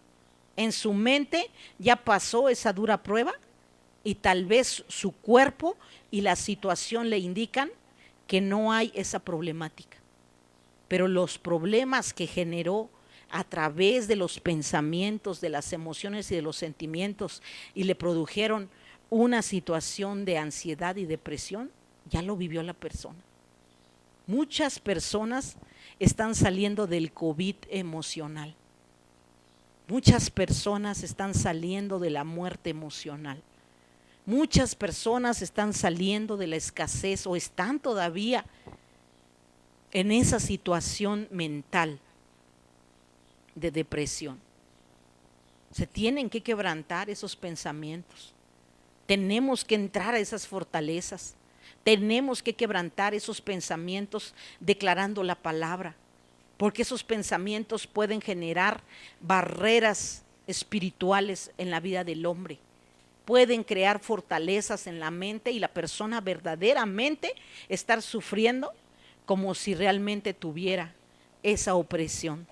En su mente ya pasó esa dura prueba y tal vez su cuerpo y la situación le indican que no hay esa problemática. Pero los problemas que generó a través de los pensamientos, de las emociones y de los sentimientos y le produjeron una situación de ansiedad y depresión, ya lo vivió la persona. Muchas personas están saliendo del COVID emocional. Muchas personas están saliendo de la muerte emocional. Muchas personas están saliendo de la escasez o están todavía en esa situación mental de depresión. Se tienen que quebrantar esos pensamientos. Tenemos que entrar a esas fortalezas. Tenemos que quebrantar esos pensamientos declarando la palabra, porque esos pensamientos pueden generar barreras espirituales en la vida del hombre. Pueden crear fortalezas en la mente y la persona verdaderamente estar sufriendo como si realmente tuviera esa opresión.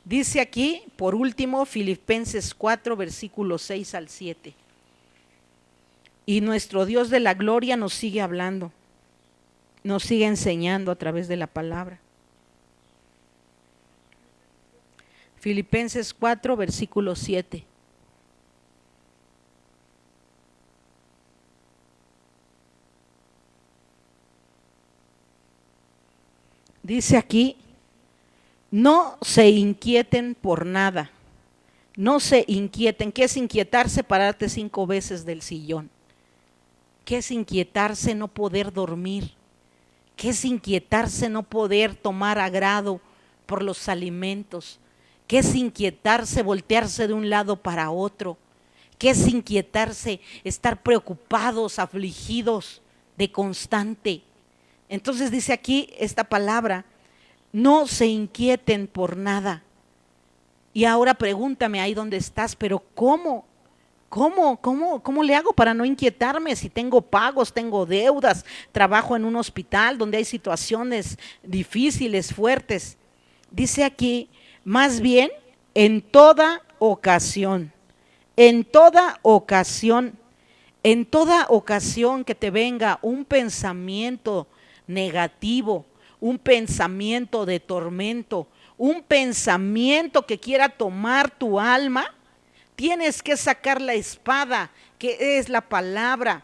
Dice aquí, por último, Filipenses 4, versículos 6 al 7. Y nuestro Dios de la gloria nos sigue hablando, nos sigue enseñando a través de la palabra. Filipenses 4, versículo 7. Dice aquí, no se inquieten por nada, no se inquieten. ¿Qué es inquietarse? Pararte 5 veces del sillón. ¿Qué es inquietarse? No poder dormir. ¿Qué es inquietarse? No poder tomar agrado por los alimentos. ¿Qué es inquietarse? Voltearse de un lado para otro. ¿Qué es inquietarse? Estar preocupados, afligidos de constante. Entonces dice aquí esta palabra, no se inquieten por nada. Y ahora pregúntame ahí donde estás, pero ¿cómo le hago para no inquietarme si tengo pagos, tengo deudas, trabajo en un hospital donde hay situaciones difíciles, fuertes? Dice aquí, más bien en toda ocasión que te venga un pensamiento negativo, un pensamiento de tormento, un pensamiento que quiera tomar tu alma, tienes que sacar la espada, que es la palabra,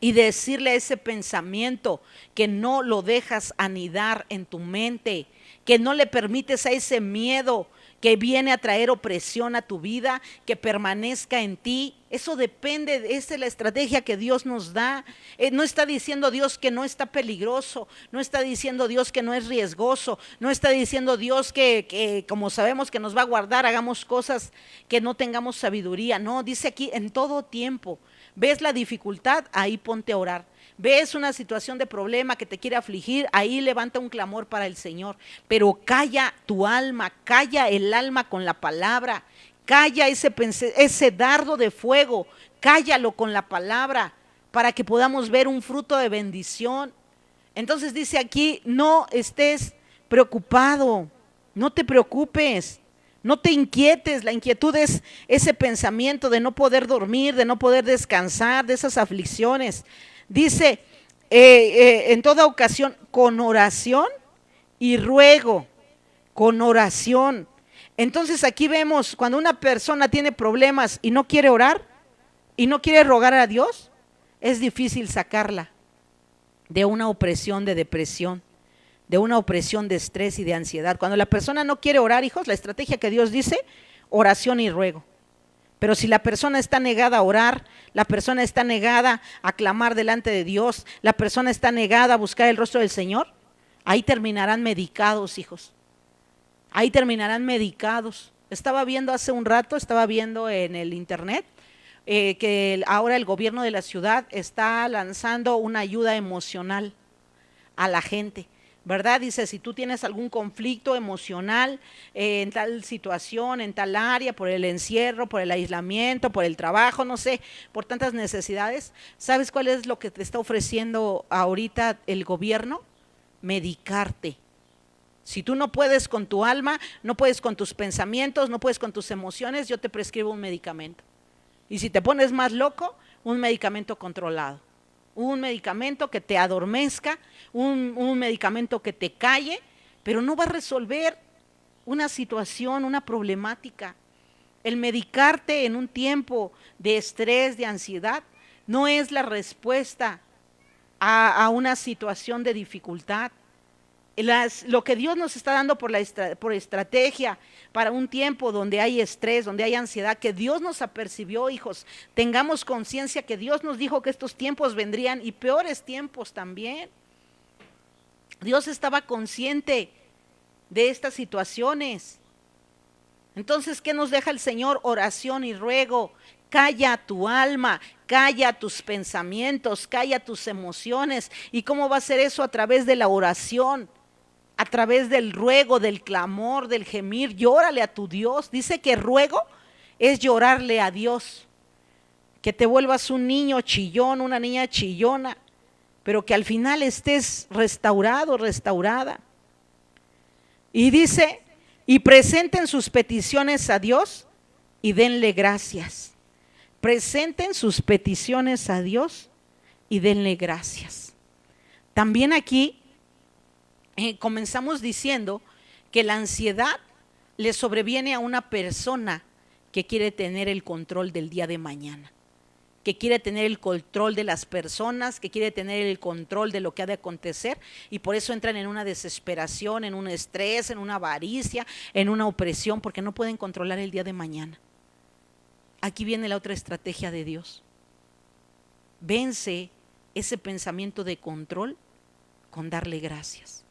y decirle a ese pensamiento que no lo dejas anidar en tu mente, que no le permites a ese miedo que viene a traer opresión a tu vida, que permanezca en ti. Eso depende, esa es la estrategia que Dios nos da. No está diciendo Dios que no está peligroso, no está diciendo Dios que no es riesgoso, no está diciendo Dios que como sabemos que nos va a guardar, hagamos cosas que no tengamos sabiduría. No, dice aquí en todo tiempo. ¿Ves la dificultad? Ahí ponte a orar. ¿Ves una situación de problema que te quiere afligir? Ahí levanta un clamor para el Señor. Pero calla tu alma, calla el alma con la palabra. Calla ese dardo de fuego, cállalo con la palabra para que podamos ver un fruto de bendición. Entonces dice aquí, no estés preocupado, no te preocupes. No te inquietes, la inquietud es ese pensamiento de no poder dormir, de no poder descansar, de esas aflicciones. Dice, en toda ocasión, con oración y ruego, con oración. Entonces aquí vemos, cuando una persona tiene problemas y no quiere orar, y no quiere rogar a Dios, es difícil sacarla. de una opresión de depresión, de una opresión de estrés y de ansiedad. Cuando la persona no quiere orar, hijos, la estrategia que Dios dice, oración y ruego. Pero si la persona está negada a orar, la persona está negada a clamar delante de Dios, la persona está negada a buscar el rostro del Señor, ahí terminarán medicados, hijos. Ahí terminarán medicados. Estaba viendo hace un rato, estaba viendo en el internet, que ahora el gobierno de la ciudad está lanzando una ayuda emocional a la gente, ¿verdad? Dice, si tú tienes algún conflicto emocional en tal situación, en tal área, por el encierro, por el aislamiento, por el trabajo, no sé, por tantas necesidades, ¿sabes cuál es lo que te está ofreciendo ahorita el gobierno? Medicarte. Si tú no puedes con tu alma, no puedes con tus pensamientos, no puedes con tus emociones, yo te prescribo un medicamento. Y si te pones más loco, un medicamento controlado. Un medicamento que te adormezca, un medicamento que te calle, pero no va a resolver una situación, una problemática. El medicarte en un tiempo de estrés, de ansiedad, no es la respuesta a una situación de dificultad. Lo que Dios nos está dando por estrategia para un tiempo donde hay estrés, donde hay ansiedad, que Dios nos apercibió, hijos. Tengamos conciencia que Dios nos dijo que estos tiempos vendrían y peores tiempos también. Dios estaba consciente de estas situaciones. Entonces, ¿qué nos deja el Señor? Oración y ruego. Calla tu alma, calla tus pensamientos, calla tus emociones. ¿Y cómo va a ser eso? A través de la oración, a través del ruego, del clamor, del gemir. Llórale a tu Dios. Dice que ruego es llorarle a Dios. Que te vuelvas un niño chillón, una niña chillona, pero que al final estés restaurado, restaurada. Y dice, y presenten sus peticiones a Dios y denle gracias. Presenten sus peticiones a Dios y denle gracias. También aquí comenzamos diciendo que la ansiedad le sobreviene a una persona que quiere tener el control del día de mañana, que quiere tener el control de las personas, que quiere tener el control de lo que ha de acontecer, y por eso entran en una desesperación, en un estrés, en una avaricia, en una opresión, porque no pueden controlar el día de mañana. Aquí viene la otra estrategia de Dios. Vence ese pensamiento de control con darle gracias.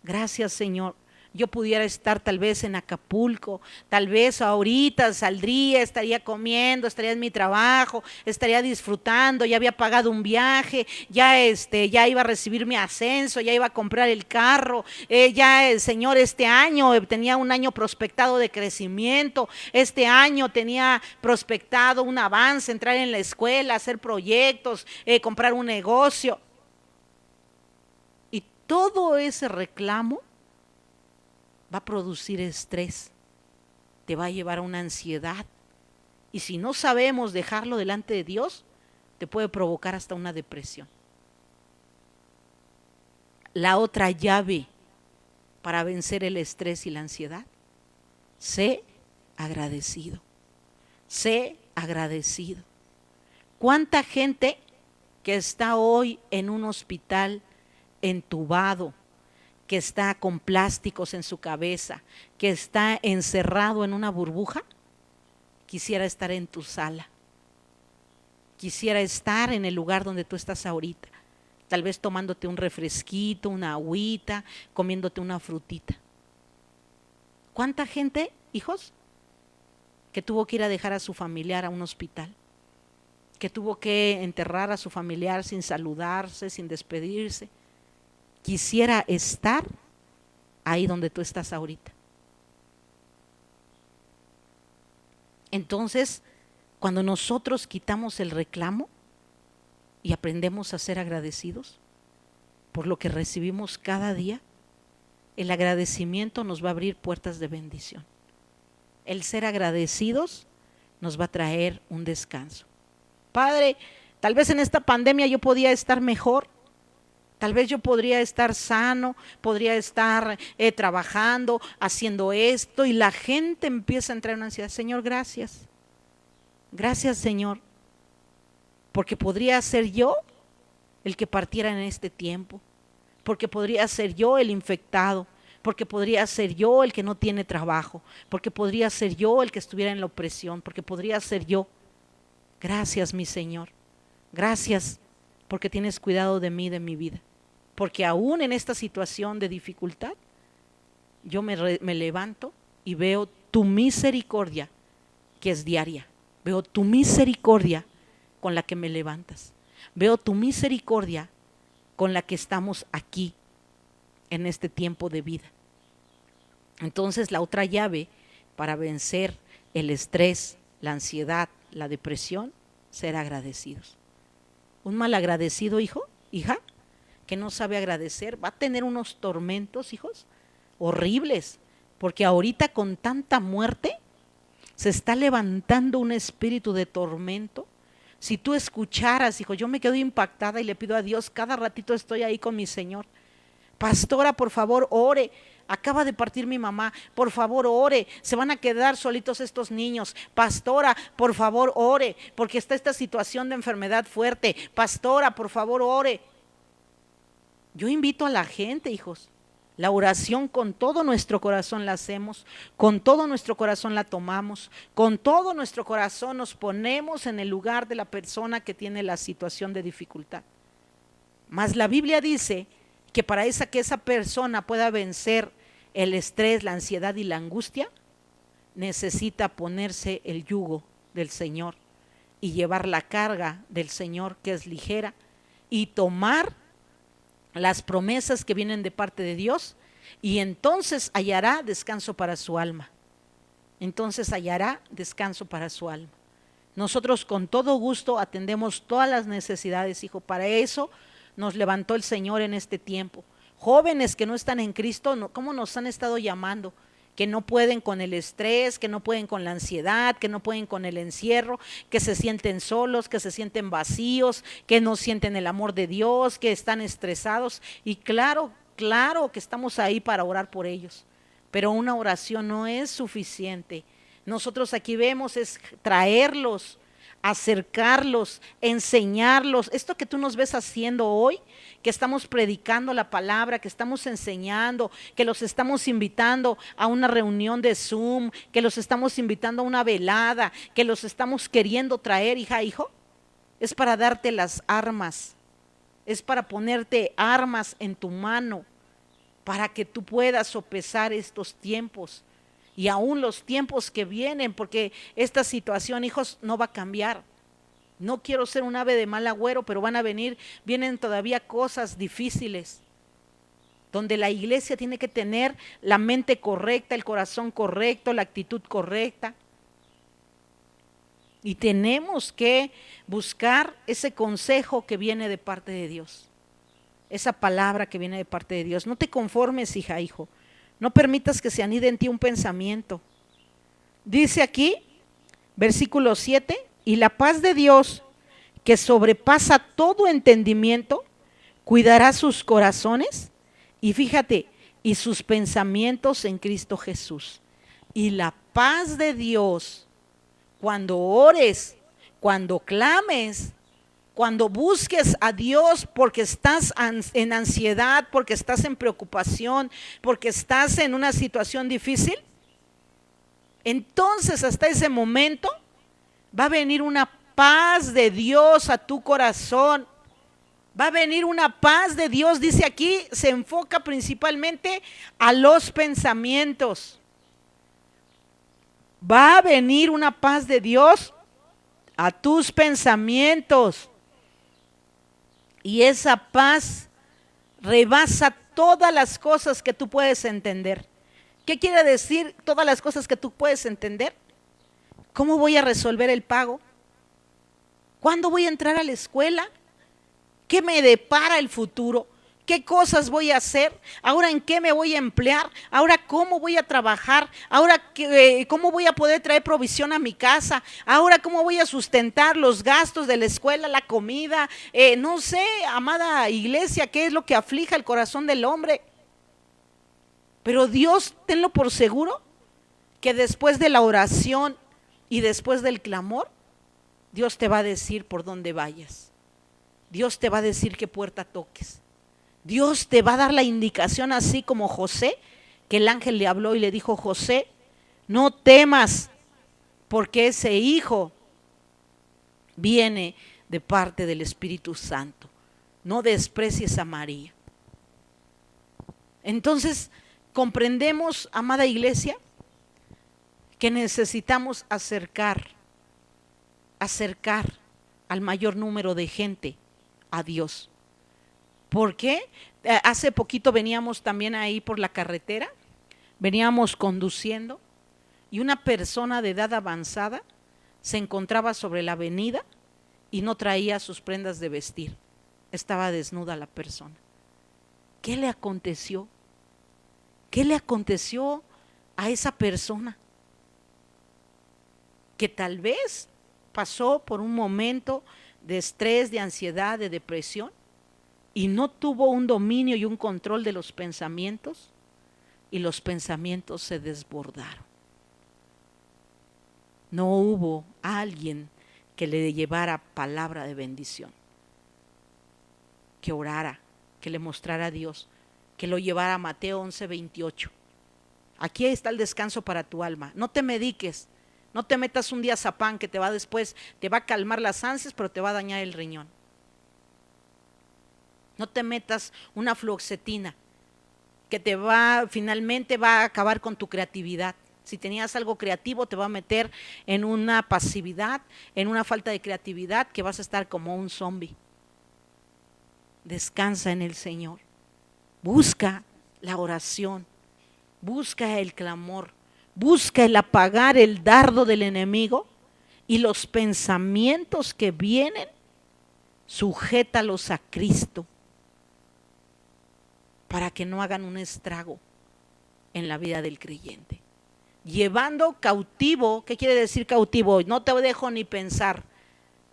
Gracias, Señor. Yo pudiera estar tal vez en Acapulco, tal vez ahorita saldría, estaría comiendo, estaría en mi trabajo, estaría disfrutando, ya había pagado un viaje, ya iba a recibir mi ascenso, ya iba a comprar el carro, ya el Señor este año tenía un año prospectado de crecimiento, este año tenía prospectado un avance, entrar en la escuela, hacer proyectos, comprar un negocio. Y todo ese reclamo va a producir estrés, te va a llevar a una ansiedad, y si no sabemos dejarlo delante de Dios, te puede provocar hasta una depresión. La otra llave para vencer el estrés y la ansiedad: sé agradecido, sé agradecido. ¿Cuánta gente que está hoy en un hospital entubado, que está con plásticos en su cabeza, que está encerrado en una burbuja, quisiera estar en tu sala, quisiera estar en el lugar donde tú estás ahorita, tal vez tomándote un refresquito, una agüita, comiéndote una frutita? ¿Cuánta gente, hijos, que tuvo que ir a dejar a su familiar a un hospital, que tuvo que enterrar a su familiar sin saludarse, sin despedirse? Quisiera estar ahí donde tú estás ahorita. Entonces, cuando nosotros quitamos el reclamo y aprendemos a ser agradecidos por lo que recibimos cada día, el agradecimiento nos va a abrir puertas de bendición. El ser agradecidos nos va a traer un descanso. Padre, tal vez en esta pandemia yo podía estar mejor. Tal vez yo podría estar sano, podría estar trabajando, haciendo esto, y la gente empieza a entrar en una ansiedad. Señor, gracias. Gracias, Señor. Porque podría ser yo el que partiera en este tiempo, porque podría ser yo el infectado, porque podría ser yo el que no tiene trabajo, porque podría ser yo el que estuviera en la opresión, porque podría ser yo. Gracias, mi Señor, gracias porque tienes cuidado de mí, de mi vida, porque aún en esta situación de dificultad, yo me levanto y veo tu misericordia que es diaria, veo tu misericordia con la que me levantas, veo tu misericordia con la que estamos aquí en este tiempo de vida. Entonces la otra llave para vencer el estrés, la ansiedad, la depresión, ser agradecidos. Un malagradecido hijo, hija, que no sabe agradecer, va a tener unos tormentos, hijos, horribles, porque ahorita con tanta muerte se está levantando un espíritu de tormento. Si tú escucharas, hijo, yo me quedo impactada y le pido a Dios, cada ratito estoy ahí con mi Señor. Pastora, por favor, ore. Acaba de partir mi mamá, por favor ore, se van a quedar solitos estos niños. Pastora, por favor ore, porque está esta situación de enfermedad fuerte. Pastora, por favor ore. Yo invito a la gente, hijos, la oración con todo nuestro corazón la hacemos, con todo nuestro corazón la tomamos, con todo nuestro corazón nos ponemos en el lugar de la persona que tiene la situación de dificultad. Mas la Biblia dice que para que esa persona pueda vencer el estrés, la ansiedad y la angustia, necesita ponerse el yugo del Señor y llevar la carga del Señor, que es ligera, y tomar las promesas que vienen de parte de Dios, y entonces hallará descanso para su alma. Entonces hallará descanso para su alma. Nosotros con todo gusto atendemos todas las necesidades, hijo. Para eso nos levantó el Señor en este tiempo. Jóvenes que no están en Cristo, ¿cómo nos han estado llamando? Que no pueden con el estrés, que no pueden con la ansiedad, que no pueden con el encierro, que se sienten solos, que se sienten vacíos, que no sienten el amor de Dios, que están estresados. Y claro que estamos ahí para orar por ellos, pero una oración no es suficiente. Nosotros aquí vemos es traerlos, acercarlos, enseñarlos. Esto que tú nos ves haciendo hoy, que estamos predicando la palabra, que estamos enseñando, que los estamos invitando a una reunión de Zoom, que los estamos invitando a una velada, que los estamos queriendo traer, hija, hijo, es para darte las armas, es para ponerte armas en tu mano, para que tú puedas sopesar estos tiempos y aún los tiempos que vienen, porque esta situación, hijos, no va a cambiar. No quiero ser un ave de mal agüero, pero vienen todavía cosas difíciles, donde la iglesia tiene que tener la mente correcta, el corazón correcto, la actitud correcta. Y tenemos que buscar ese consejo que viene de parte de Dios, esa palabra que viene de parte de Dios. No te conformes, hija, hijo. No permitas que se anide en ti un pensamiento. Dice aquí, versículo 7, y la paz de Dios, que sobrepasa todo entendimiento, cuidará sus corazones, y fíjate, y sus pensamientos en Cristo Jesús. Y la paz de Dios, cuando ores, cuando clames, cuando busques a Dios porque estás en ansiedad, porque estás en preocupación, porque estás en una situación difícil, entonces hasta ese momento va a venir una paz de Dios a tu corazón. Va a venir una paz de Dios, dice aquí, se enfoca principalmente a los pensamientos. Va a venir una paz de Dios a tus pensamientos. Y esa paz rebasa todas las cosas que tú puedes entender. ¿Qué quiere decir todas las cosas que tú puedes entender? ¿Cómo voy a resolver el pago? ¿Cuándo voy a entrar a la escuela? ¿Qué me depara el futuro? ¿Qué cosas voy a hacer? ¿Ahora en qué me voy a emplear? ¿Ahora cómo voy a trabajar? ¿Ahora cómo voy a poder traer provisión a mi casa? ¿Ahora cómo voy a sustentar los gastos de la escuela, la comida? No sé, amada iglesia, qué es lo que aflige el corazón del hombre. Pero Dios, tenlo por seguro, que después de la oración y después del clamor, Dios te va a decir por dónde vayas. Dios te va a decir qué puerta toques. Dios te va a dar la indicación, así como José, que el ángel le habló y le dijo: José, no temas, porque ese hijo viene de parte del Espíritu Santo. No desprecies a María. Entonces, comprendemos, amada iglesia, que necesitamos acercar al mayor número de gente a Dios. ¿Por qué? Hace poquito veníamos también ahí por la carretera, veníamos conduciendo y una persona de edad avanzada se encontraba sobre la avenida y no traía sus prendas de vestir. Estaba desnuda la persona. ¿Qué le aconteció? ¿Qué le aconteció a esa persona? Que tal vez pasó por un momento de estrés, de ansiedad, de depresión, y no tuvo un dominio y un control de los pensamientos, y los pensamientos se desbordaron. No hubo alguien que le llevara palabra de bendición, que orara, que le mostrara a Dios, que lo llevara a Mateo 11:28. Aquí está el descanso para tu alma. No te mediques, no te metas un diazepam que te va después, te va a calmar las ansias, pero te va a dañar el riñón. No te metas una fluoxetina que finalmente va a acabar con tu creatividad. Si tenías algo creativo, te va a meter en una pasividad, en una falta de creatividad, que vas a estar como un zombie. Descansa en el Señor. Busca la oración, busca el clamor, busca el apagar el dardo del enemigo, y los pensamientos que vienen, sujétalos a Cristo, para que no hagan un estrago en la vida del creyente. Llevando cautivo, ¿qué quiere decir cautivo? No te dejo ni pensar,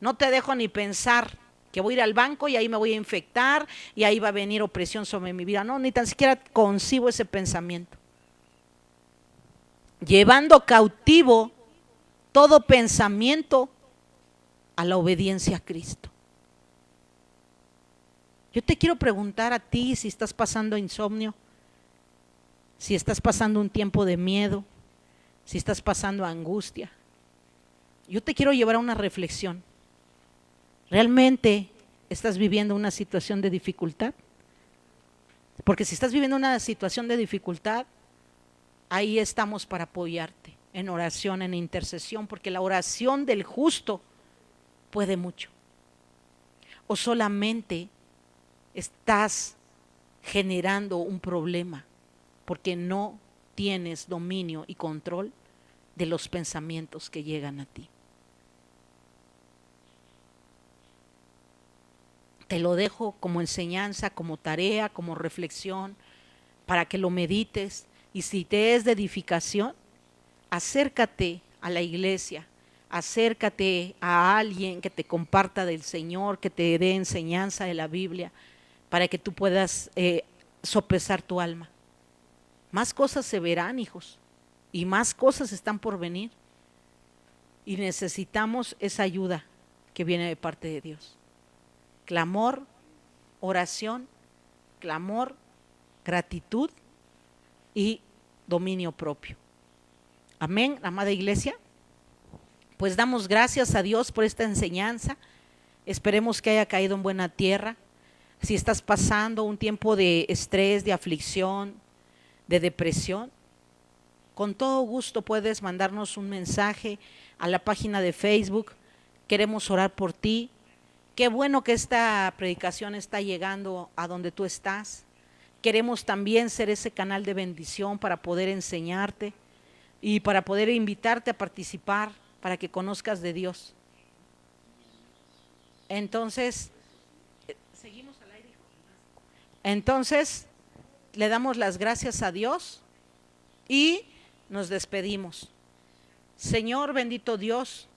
no te dejo ni pensar que voy a ir al banco y ahí me voy a infectar y ahí va a venir opresión sobre mi vida. No, ni tan siquiera concibo ese pensamiento. Llevando cautivo todo pensamiento a la obediencia a Cristo. Yo te quiero preguntar a ti, si estás pasando insomnio, si estás pasando un tiempo de miedo, si estás pasando angustia. Yo te quiero llevar a una reflexión. ¿Realmente estás viviendo una situación de dificultad? Porque si estás viviendo una situación de dificultad, ahí estamos para apoyarte en oración, en intercesión, porque la oración del justo puede mucho. O solamente estás generando un problema porque no tienes dominio y control de los pensamientos que llegan a ti. Te lo dejo como enseñanza, como tarea, como reflexión, para que lo medites, y si te es de edificación, acércate a la iglesia, acércate a alguien que te comparta del Señor, que te dé enseñanza de la Biblia, para que tú puedas sopesar tu alma. Más cosas se verán, hijos, y más cosas están por venir, y necesitamos esa ayuda que viene de parte de Dios. Clamor, oración, clamor, gratitud y dominio propio. Amén, amada iglesia. Pues damos gracias a Dios por esta enseñanza. Esperemos que haya caído en buena tierra. Si estás pasando un tiempo de estrés, de aflicción, de depresión, con todo gusto puedes mandarnos un mensaje a la página de Facebook. Queremos orar por ti. Qué bueno que esta predicación está llegando a donde tú estás. Queremos también ser ese canal de bendición para poder enseñarte y para poder invitarte a participar, para que conozcas de Dios. Entonces, seguimos al aire. Entonces, le damos las gracias a Dios y nos despedimos. Señor bendito Dios,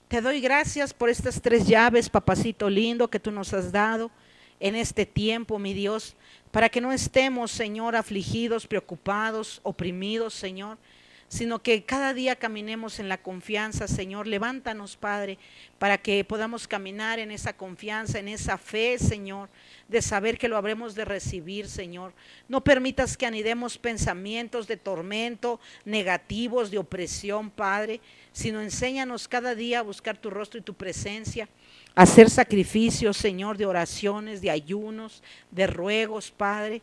te doy gracias por estas 3 llaves, papacito lindo, que tú nos has dado en este tiempo, mi Dios, para que no estemos, Señor, afligidos, preocupados, oprimidos, Señor, sino que cada día caminemos en la confianza, Señor. Levántanos, Padre, para que podamos caminar en esa confianza, en esa fe, Señor, de saber que lo habremos de recibir, Señor. No permitas que anidemos pensamientos de tormento, negativos, de opresión, Padre, sino enséñanos cada día a buscar tu rostro y tu presencia, a hacer sacrificios, Señor, de oraciones, de ayunos, de ruegos, Padre.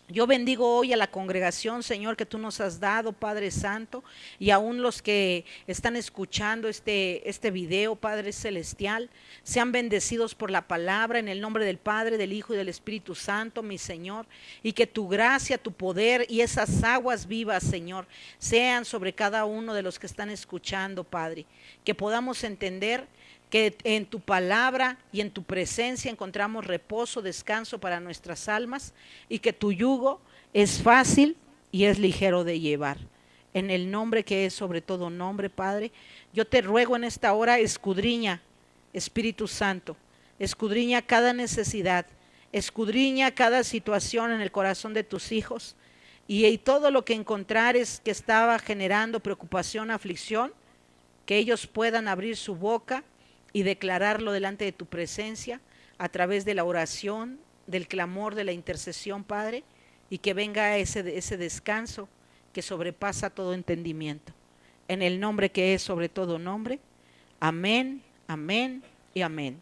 Yo bendigo hoy a la congregación, Señor, que tú nos has dado, Padre Santo, y aún los que están escuchando este video, Padre Celestial, sean bendecidos por la palabra en el nombre del Padre, del Hijo y del Espíritu Santo, mi Señor, y que tu gracia, tu poder y esas aguas vivas, Señor, sean sobre cada uno de los que están escuchando, Padre, que podamos entender que en tu palabra y en tu presencia encontramos reposo, descanso para nuestras almas, y que tu yugo es fácil y es ligero de llevar. En el nombre que es sobre todo nombre, Padre, yo te ruego en esta hora, escudriña, Espíritu Santo, escudriña cada necesidad, escudriña cada situación en el corazón de tus hijos, y todo lo que encontrares que estaba generando preocupación, aflicción, que ellos puedan abrir su boca y declararlo delante de tu presencia a través de la oración, del clamor, de la intercesión, Padre, y que venga ese descanso que sobrepasa todo entendimiento. En el nombre que es sobre todo nombre. Amén, amén y amén.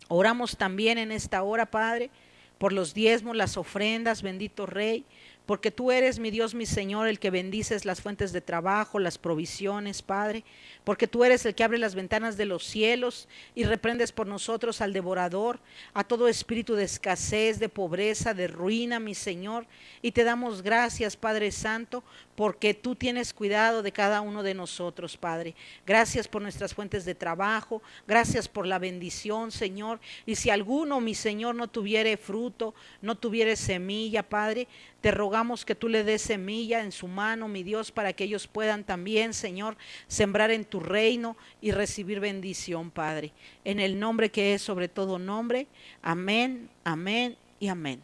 Oramos también en esta hora, Padre, por los diezmos, las ofrendas, bendito Rey, porque tú eres mi Dios, mi Señor, el que bendices las fuentes de trabajo, las provisiones, Padre, porque tú eres el que abre las ventanas de los cielos y reprendes por nosotros al devorador, a todo espíritu de escasez, de pobreza, de ruina, mi Señor, y te damos gracias, Padre Santo, porque tú tienes cuidado de cada uno de nosotros, Padre. Gracias por nuestras fuentes de trabajo, gracias por la bendición, Señor, y si alguno, mi Señor, no tuviere fruto, no tuviere semilla, Padre, te rogamos que tú le des semilla en su mano, mi Dios, para que ellos puedan también, Señor, sembrar en tu reino y recibir bendición, Padre. En el nombre que es sobre todo nombre. Amén, amén y amén.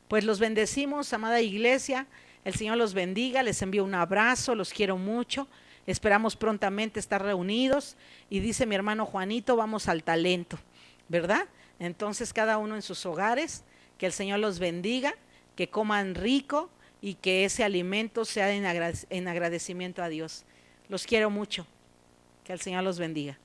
Pues los bendecimos, amada iglesia. El Señor los bendiga, les envío un abrazo, los quiero mucho. Esperamos prontamente estar reunidos. Y dice mi hermano Juanito, vamos al talento, ¿verdad? Entonces cada uno en sus hogares, que el Señor los bendiga, que coman rico y que ese alimento sea en agradecimiento a Dios. Los quiero mucho. Que el Señor los bendiga.